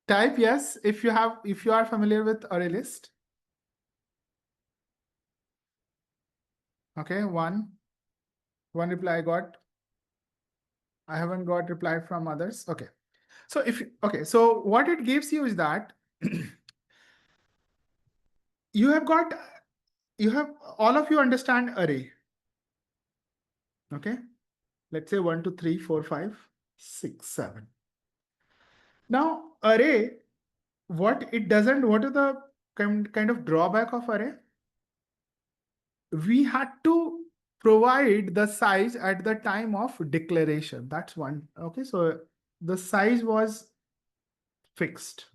Type yes if you are familiar with array list. Okay, one reply I got. I haven't got reply from others. Okay. So so what it gives you is that you have got, all of you understand array. Okay. Let's say 1, 2, 3, 4, 5, 6, 7. Now array, what it doesn't, what is the kind of drawback of array? We had to provide the size at the time of declaration. That's one. Okay. So the size was fixed.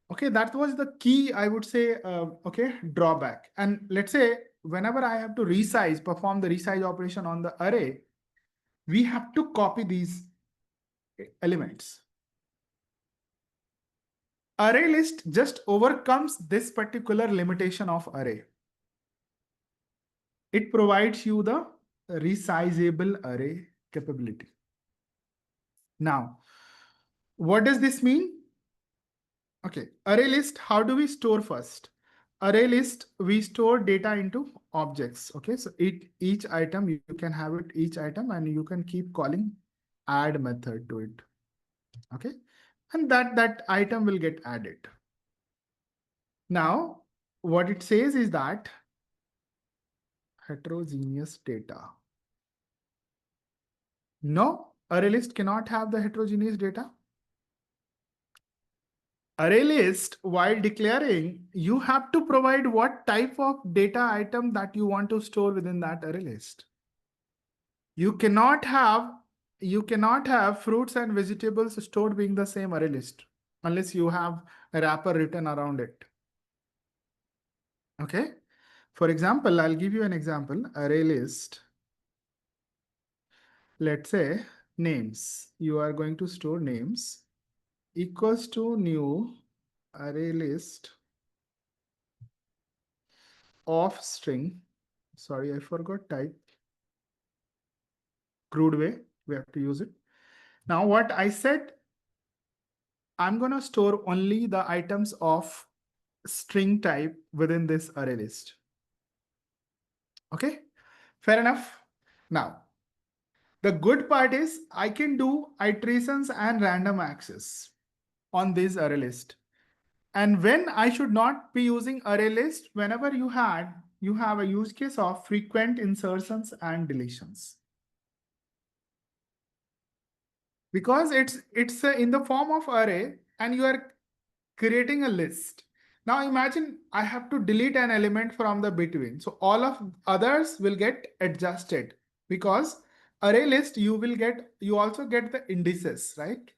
Okay, that was the key, I would say, okay, drawback. And let's say whenever I have to resize, perform the resize operation on the array, we have to copy these elements. Array list just overcomes this particular limitation of array. It provides you the resizable array capability. Now, what does this mean? Okay, array list, how do we store first? Array list, we store data into objects. Okay, so each item, you can have it each item and you can keep calling add method to it. Okay, and that item will get added. Now, what it says is that heterogeneous data. No, array list cannot have the heterogeneous data. Array list, while declaring, you have to provide what type of data item that you want to store within that array list. You cannot have fruits and vegetables stored being the same array list unless you have a wrapper written around it. Okay. For example, I'll give you an example. Array list. Let's say names. You are going to store names equals to new array list of string. Sorry, I forgot type. Crude way, we have to use it. Now what I said, I'm going to store only the items of string type within this array list. Okay, fair enough. Now, the good part is I can do iterations and random access on this array list. And when I should not be using array list, whenever you have a use case of frequent insertions and deletions. Because it's in the form of array and you are creating a list. Now imagine I have to delete an element from the between. So all of others will get adjusted because array list you also get the indices, right?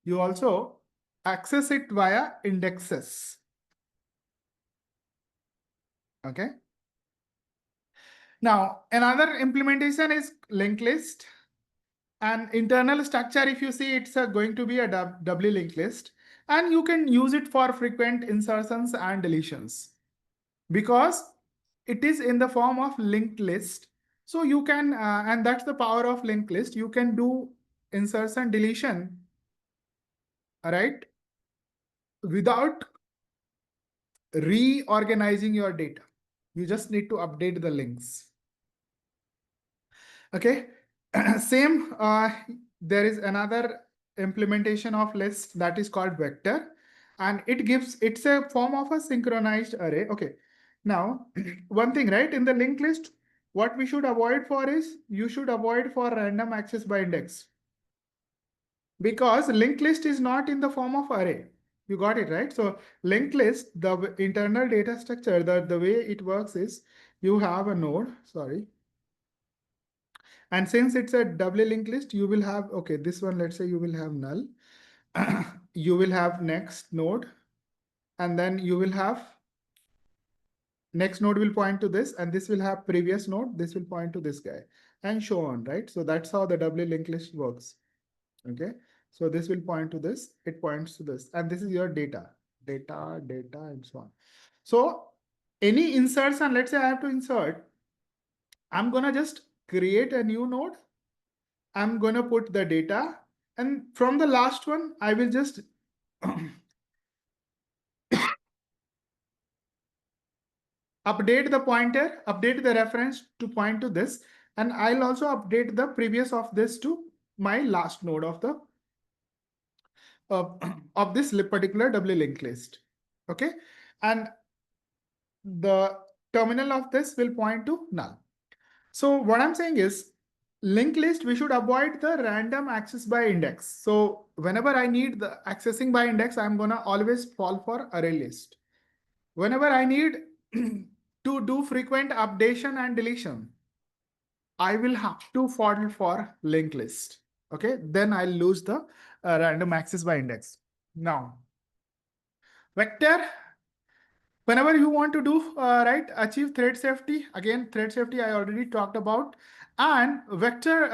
You also access it via indexes. Okay. Now another implementation is linked list. And internal structure, if you see, it's going to be a doubly linked list. And you can use it for frequent insertions and deletions because it is in the form of linked list. So you can, and that's the power of linked list. You can do insertion deletion, all right, without reorganizing your data. You just need to update the links. Okay, same, there is another implementation of list that is called vector, and it's a form of a synchronized array. Okay, now one thing, right, in the linked list, what we should avoid for is, you should avoid for random access by index, because linked list is not in the form of array. You got it, right? So linked list, the internal data structure, the way it works is you have a node, sorry. And since it's a doubly linked list, you will have, okay, this one, let's say you will have null. You will have next node, and then you will have next node will point to this, and this will have previous node. This will point to this guy, and so on, right? So that's how the doubly linked list works. Okay. So this will point to this, it points to this, and this is your data, and so on. So any inserts, and let's say I have to insert, I'm going to just create a new node. I'm going to put the data, and from the last one, I will just update the pointer, update the reference to point to this. And I'll also update the previous of this to my last node of the of this particular doubly linked list. Okay, and the terminal of this will point to null. So what I'm saying is, linked list, we should avoid the random access by index. So whenever I need the accessing by index, I'm gonna always fall for array list. Whenever I need to do frequent updation and deletion, I will have to fall for linked list. Okay, then I'll lose the random access by index. Now, vector, whenever you want to do achieve thread safety, again, thread safety I already talked about, and vector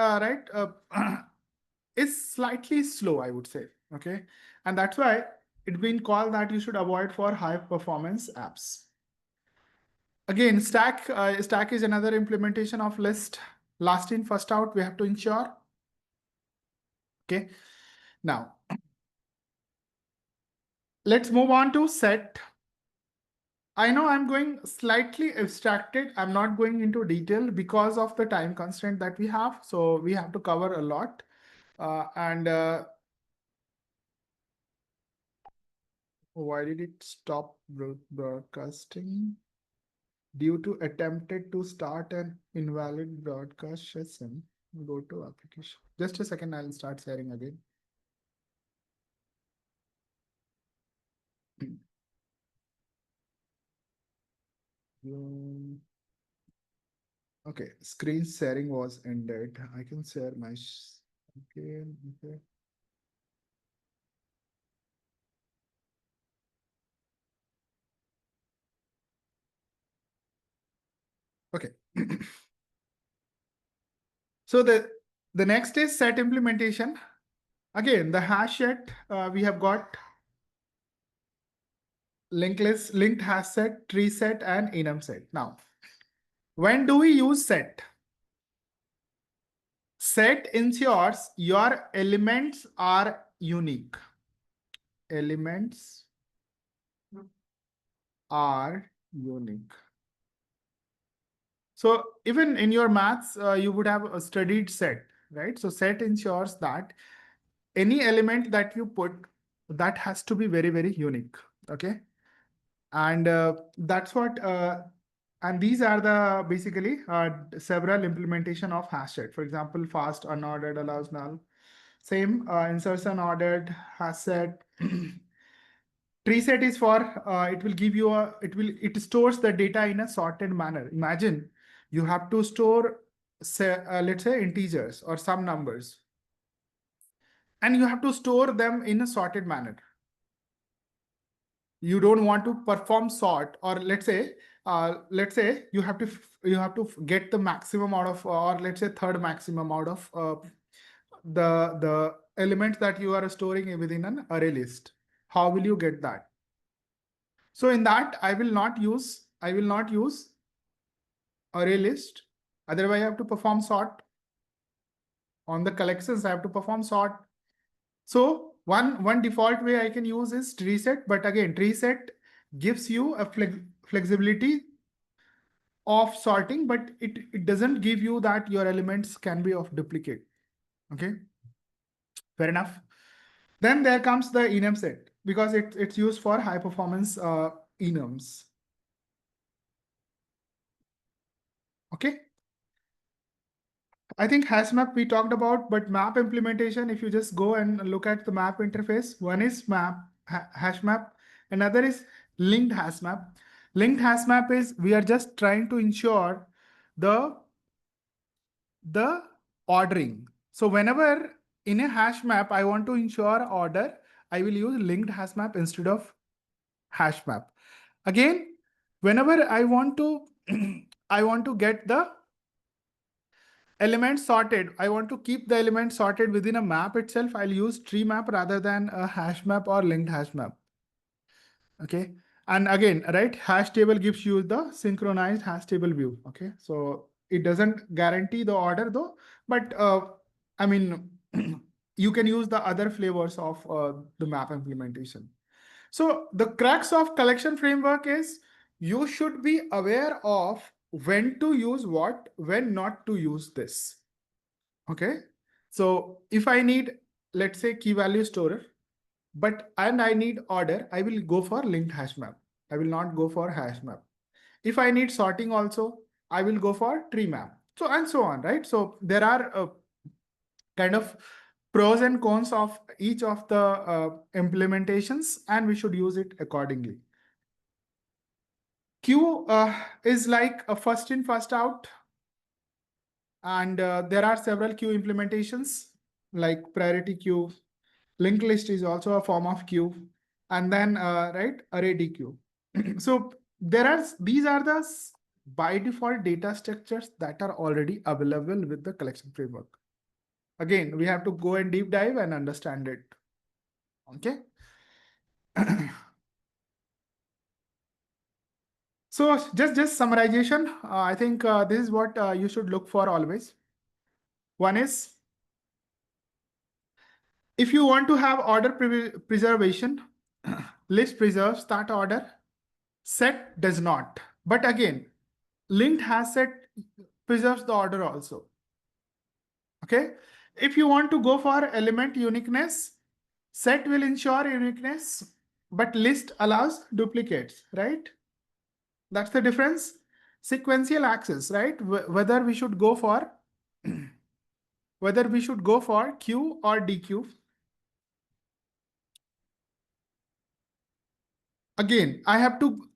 is slightly slow, I would say. Okay, and that's why it's been called that you should avoid for high performance apps. Again, stack is another implementation of list. Last in, first out, we have to ensure. Okay, now let's move on to set. I know I'm going slightly abstracted. I'm not going into detail because of the time constraint that we have. So we have to cover a lot. Why did it stop broadcasting? Due to attempted to start an invalid broadcast session. Go to application. Just a second, I'll start sharing again. Okay, screen sharing was ended. I can share my okay. Okay. So the next is set implementation. Again, the hash set, we have got linked list, linked hash set, tree set, and enum set. Now, when do we use set? Set ensures your elements are unique. Elements are unique. So even in your maths, you would have studied set, right? So set ensures that any element that you put, that has to be very, very unique. Okay. And that's what, and these are the basically several implementation of hash set. For example, fast unordered allows null. Same insertion ordered hash set. Tree set is for it will give you it stores the data in a sorted manner. Imagine you have to store say, let's say integers or some numbers, and you have to store them in a sorted manner. You don't want to perform sort, or let's say you have to get the maximum out of, or let's say third maximum out of the elements that you are storing within an array list. How will you get that? So in that, I will not use array list. Otherwise, I have to perform sort. On the collections, I have to perform sort. So one default way I can use is tree set, but again, tree set gives you a flexibility of sorting, but it doesn't give you that your elements can be of duplicate. Okay, fair enough. Then there comes the enum set, because it's used for high performance enums. Okay. I think hash map we talked about, but map implementation, if you just go and look at the map interface, one is hash map, another is linked hash map. Linked hash map is we are just trying to ensure the ordering. So whenever in a hash map I want to ensure order, I will use linked hash map instead of hash map. Again, whenever I want to I want to get the elements sorted, I want to keep the elements sorted within a map itself, I'll use tree map rather than a hash map or linked hash map. Okay. And again, right, hash table gives you the synchronized hash table view. Okay. So it doesn't guarantee the order though, but I mean, you can use the other flavors of the map implementation. So the crux of collection framework is you should be aware of when to use what, when not to use this. Okay. So if I need, let's say, key value storer, and I need order, I will go for linked hash map. I will not go for hash map. If I need sorting also, I will go for tree map. So and so on, right? So there are kind of pros and cons of each of the implementations, and we should use it accordingly. Queue is like a first in, first out. And there are several queue implementations like priority queue. Linked list is also a form of queue. And then, right, array dequeue. So these are the by default data structures that are already available with the collection framework. Again, we have to go and deep dive and understand it. Okay. So just summarization. I think this is what you should look for always. One is, if you want to have order preservation, list preserves that order, set does not. But again, linked has set preserves the order also. Okay. If you want to go for element uniqueness, set will ensure uniqueness, but list allows duplicates, right? That's the difference. Sequential access, right? Whether we should go for Q or DQ. Again, I have to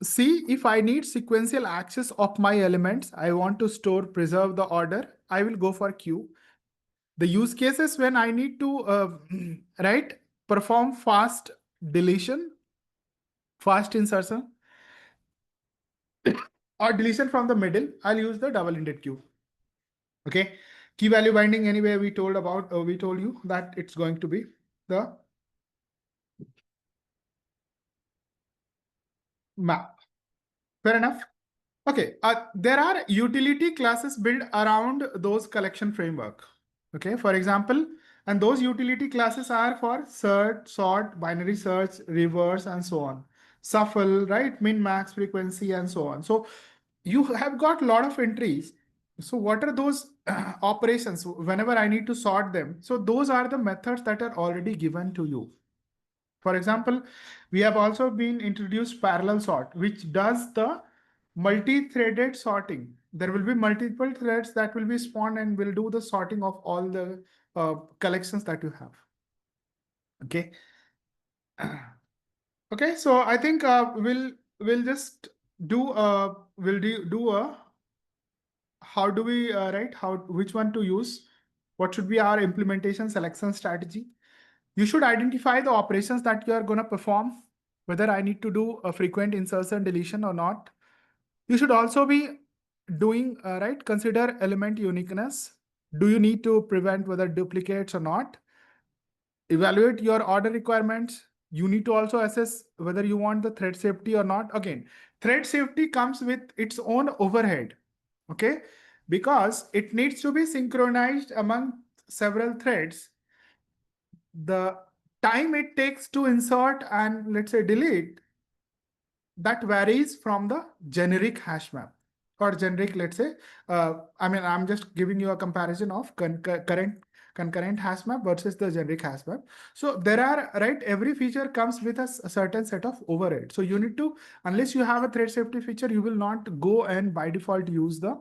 see if I need sequential access of my elements. I want to preserve the order. I will go for Q. The use cases when I need to right, perform fast deletion, fast insertion, or deletion from the middle, I'll use the double-ended queue. Okay. Key value binding, anyway, we told you that it's going to be the map. Fair enough. Okay. There are utility classes built around those collection framework. Okay. For example, and those utility classes are for search, sort, binary search, reverse, and so on. Shuffle, right? Min, max, frequency, and so on. So you have got a lot of entries. So what are those operations whenever I need to sort them? So those are the methods that are already given to you. For example, we have also been introduced parallel sort, which does the multi-threaded sorting. There will be multiple threads that will be spawned and will do the sorting of all the collections that you have. Okay. Okay, so I think we'll just do a how do we which one to use? What should be our implementation selection strategy? You should identify the operations that you are going to perform, whether I need to do a frequent insertion deletion or not. You should also be doing, consider element uniqueness. Do you need to prevent whether duplicates or not? Evaluate your order requirements. You need to also assess whether you want the thread safety or not. Again, thread safety comes with its own overhead. Okay, because it needs to be synchronized among several threads. The time it takes to insert and, let's say, delete, that varies from the generic hash map or generic, let's say, I'm just giving you a comparison of concurrent hash map versus the generic hash map. So there are, right, every feature comes with a certain set of overhead. So you need to, unless you have a thread safety feature, you will not go and by default use the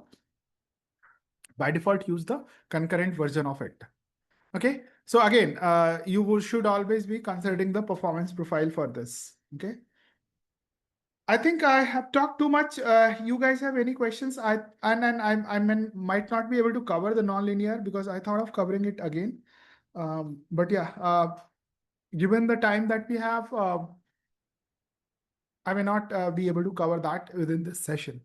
concurrent version of it. Okay. So again, you should always be considering the performance profile for this. Okay. I think I have talked too much. You guys have any questions? I might not be able to cover the nonlinear because I thought of covering it again. But yeah, given the time that we have, I may not be able to cover that within this session.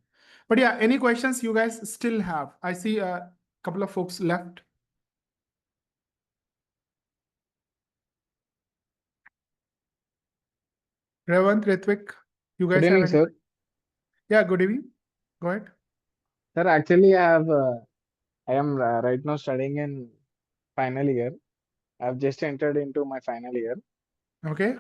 But yeah, any questions you guys still have? I see a couple of folks left. Revant, Ritvik, you guys Good have evening, any? sir. Yeah, good evening. Go ahead. Sir, actually, I am right now studying in final year. I've just entered into my final year. Okay.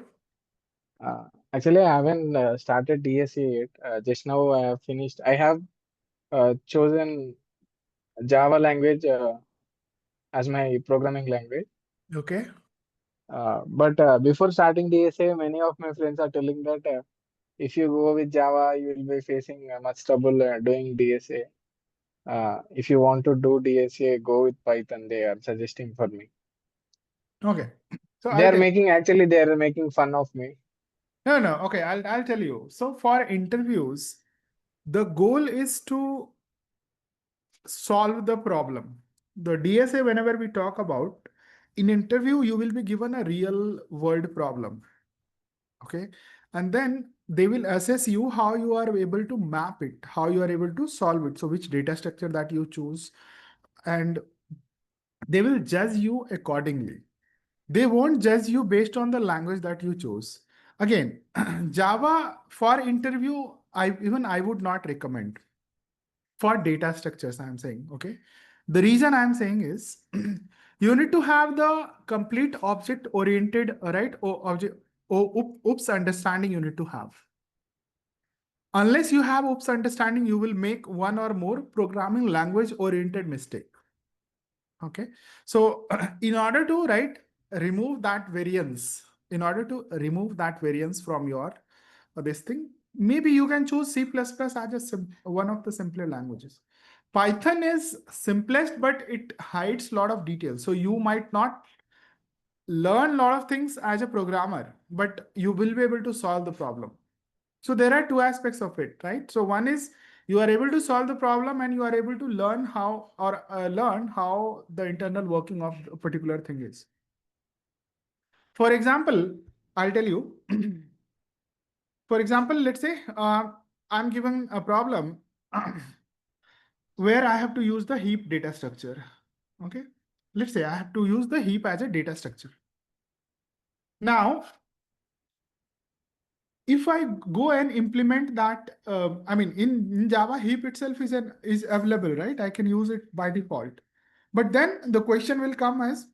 Actually, I haven't started DSA yet. Just now I have finished. I have chosen Java language as my programming language. Okay. But before starting DSA, many of my friends are telling that if you go with Java, you will be facing much trouble doing DSA. If you want to do DSA, go with Python. They are suggesting for me. Okay. So They I'll are tell you. making actually they are making fun of me. No, no. Okay, I'll tell you. So for interviews, the goal is to solve the problem. The DSA, whenever we talk about, in interview, you will be given a real world problem. Okay. And then they will assess you how you are able to map it, how you are able to solve it. So which data structure that you choose, and they will judge you accordingly. They won't judge you based on the language that you chose. Again, Java for interview, I would not recommend for data structures. I'm saying, okay. The reason I'm saying is you need to have the complete object oriented, right? Or object, oops, understanding you need to have. Unless you have oops understanding, you will make one or more programming language oriented mistake. Okay. So in order to remove that variance, from your this thing, maybe you can choose C++ as one of the simpler languages. Python is simplest, but it hides a lot of details. So you might not learn a lot of things as a programmer, but you will be able to solve the problem. So there are two aspects of it, right? So one is you are able to solve the problem and you are able to learn how or learn how the internal working of a particular thing is. For example, I'll tell you. For example, let's say I'm given a problem where I have to use the heap data structure. Okay. Let's say I have to use the heap as a data structure. Now, if I go and implement that, I mean, in Java, heap itself is available, right? I can use it by default. But then the question will come as,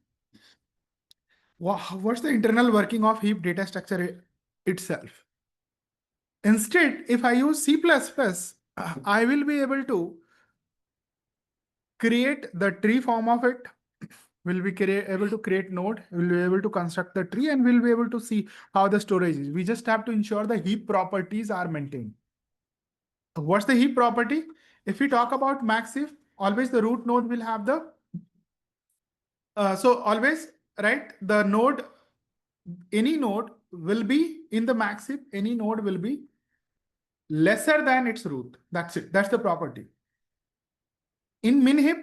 what's the internal working of heap data structure itself? Instead, if I use C++, I will be able to create the tree form of it. Will be able to create node, will be able to construct the tree, and will be able to see how the storage is. We just have to ensure the heap properties are maintained. What's the heap property? If we talk about max heap, always the root node will have the, so always, right, the node, any node will be in the max heap, any node will be lesser than its root. That's it. That's the property. In min heap,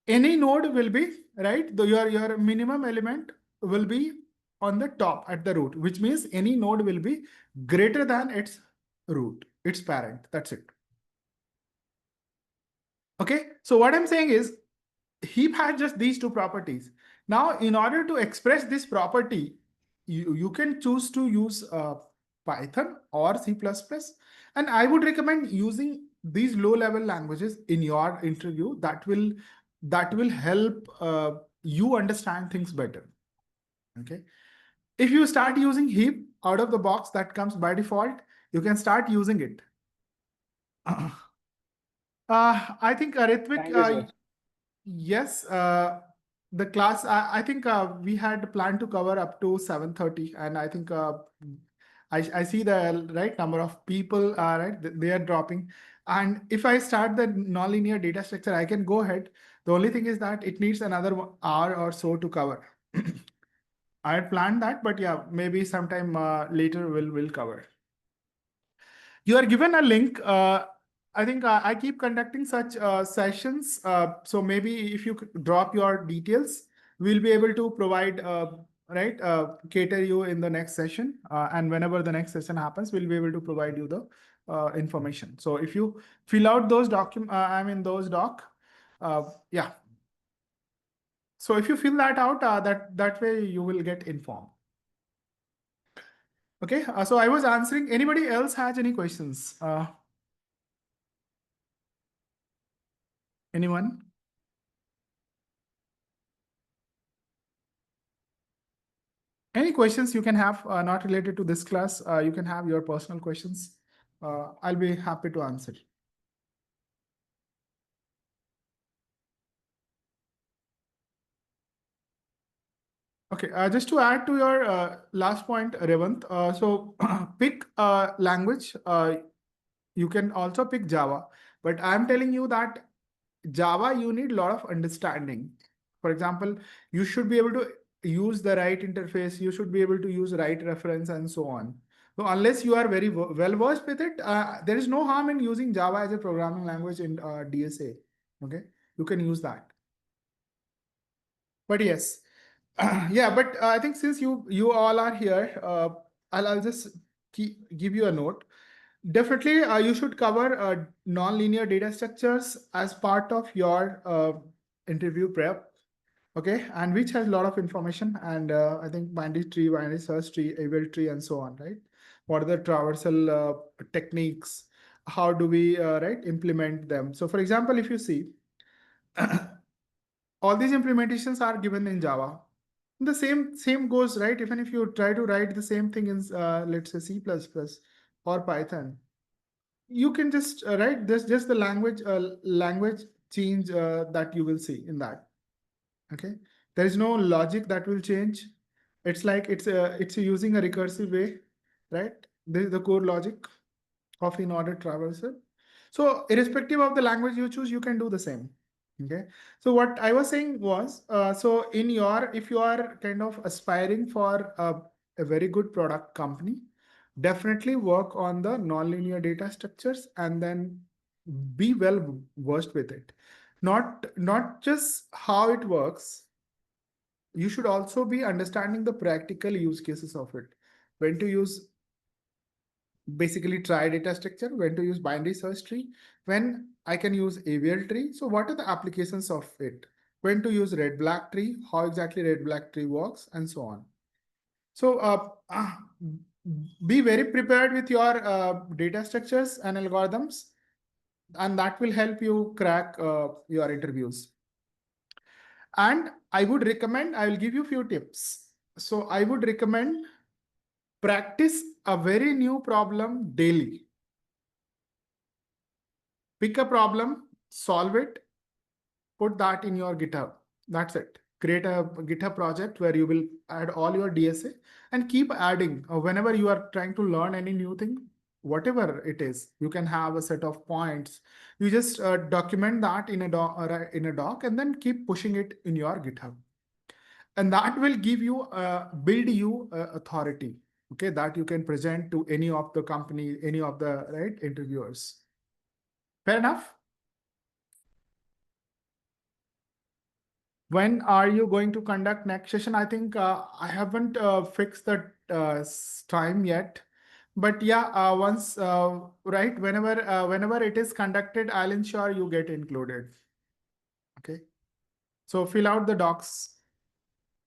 any node will be, right, your minimum element will be on the top at the root, which means any node will be greater than its root, its parent. That's it. Okay. So what I'm saying is heap has just these two properties. Now, in order to express this property, you can choose to use Python or C++. And I would recommend using these low-level languages in your interview. That will help you understand things better. Okay. If you start using heap out of the box that comes by default, you can start using it. I think Ritvik, Thank you, sir. yes, the class, I think we had planned to cover up to 7:30, and I think I see the right number of people, right, they are dropping. And if I start the nonlinear data structure, I can go ahead. The only thing is that it needs another hour or so to cover. I had planned that, but yeah, maybe sometime later we'll cover. You are given a link. I think I keep conducting such sessions. So maybe if you could drop your details, we'll be able to provide, cater you in the next session. And whenever the next session happens, we'll be able to provide you the information. So if you fill out those those doc, yeah. So if you fill that out, that way you will get informed. Okay. So I was answering. Anybody else has any questions? Anyone? Any questions you can have not related to this class, you can have your personal questions. I'll be happy to answer. Okay, just to add to your last point, Revant, so pick language. You can also pick Java, but I'm telling you that Java, you need a lot of understanding. For example, you should be able to use the right interface, you should be able to use right reference and so on. So unless you are very well versed with it, there is no harm in using Java as a programming language in DSA. Okay, you can use that. But yes, yeah, but I think since you all are here, I'll just give you a note. Definitely, you should cover non-linear data structures as part of your interview prep. Okay, and which has a lot of information, and I think binary tree, binary search tree, able tree, and so on, right? What are the traversal techniques? How do we right implement them? So, for example, if you see, all these implementations are given in Java. The same goes, right? Even if you try to write the same thing in let's say C++ or Python, you can just write this just the language change that you will see in that. Okay, there is no logic that will change. It's like it's using a recursive way, right? This is the core logic of in-order traversal. So irrespective of the language you choose, you can do the same. Okay. So what I was saying was, so in your, if you are kind of aspiring for a very good product company, definitely work on the nonlinear data structures and then be well versed with it. Not just how it works. You should also be understanding the practical use cases of it. When to use basically try data structure, when to use binary search tree, when I can use AVL tree. So what are the applications of it? When to use red black tree, how exactly red black tree works, and so on. So be very prepared with your data structures and algorithms, and that will help you crack your interviews. And I would recommend, I will give you a few tips. So I would recommend practice a very new problem daily. Pick a problem, solve it, put that in your GitHub. That's it. Create a GitHub project where you will add all your DSA and keep adding whenever you are trying to learn any new thing, whatever it is. You can have a set of points. You just document that in a doc and then keep pushing it in your GitHub. And that will give you, build you authority, okay, that you can present to any of the company, any of the right interviewers. Fair enough? When are you going to conduct next session? I think I haven't fixed the time yet, but yeah, once right, whenever it is conducted, I'll ensure you get included. Okay, so fill out the docs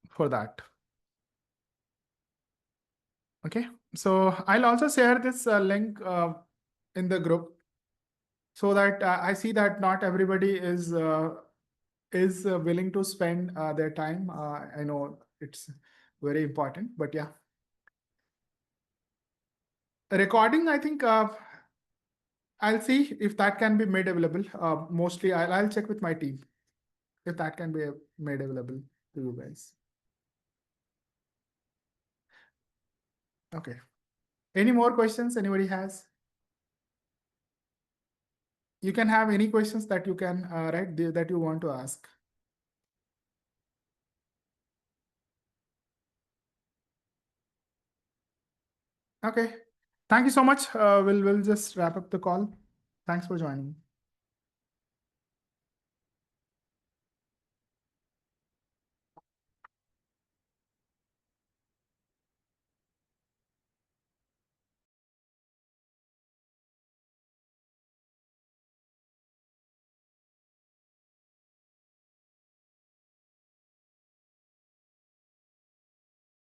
for that. Okay, so I'll also share this link in the group so that I see that not everybody is willing to spend their time. I know it's very important, but yeah. Recording, I think I'll see if that can be made available. Mostly, I'll check with my team if that can be made available to you guys. Okay. Any more questions anybody has? You can have any questions that you can write that you want to ask. Okay. Thank you so much. We'll just wrap up the call. Thanks for joining.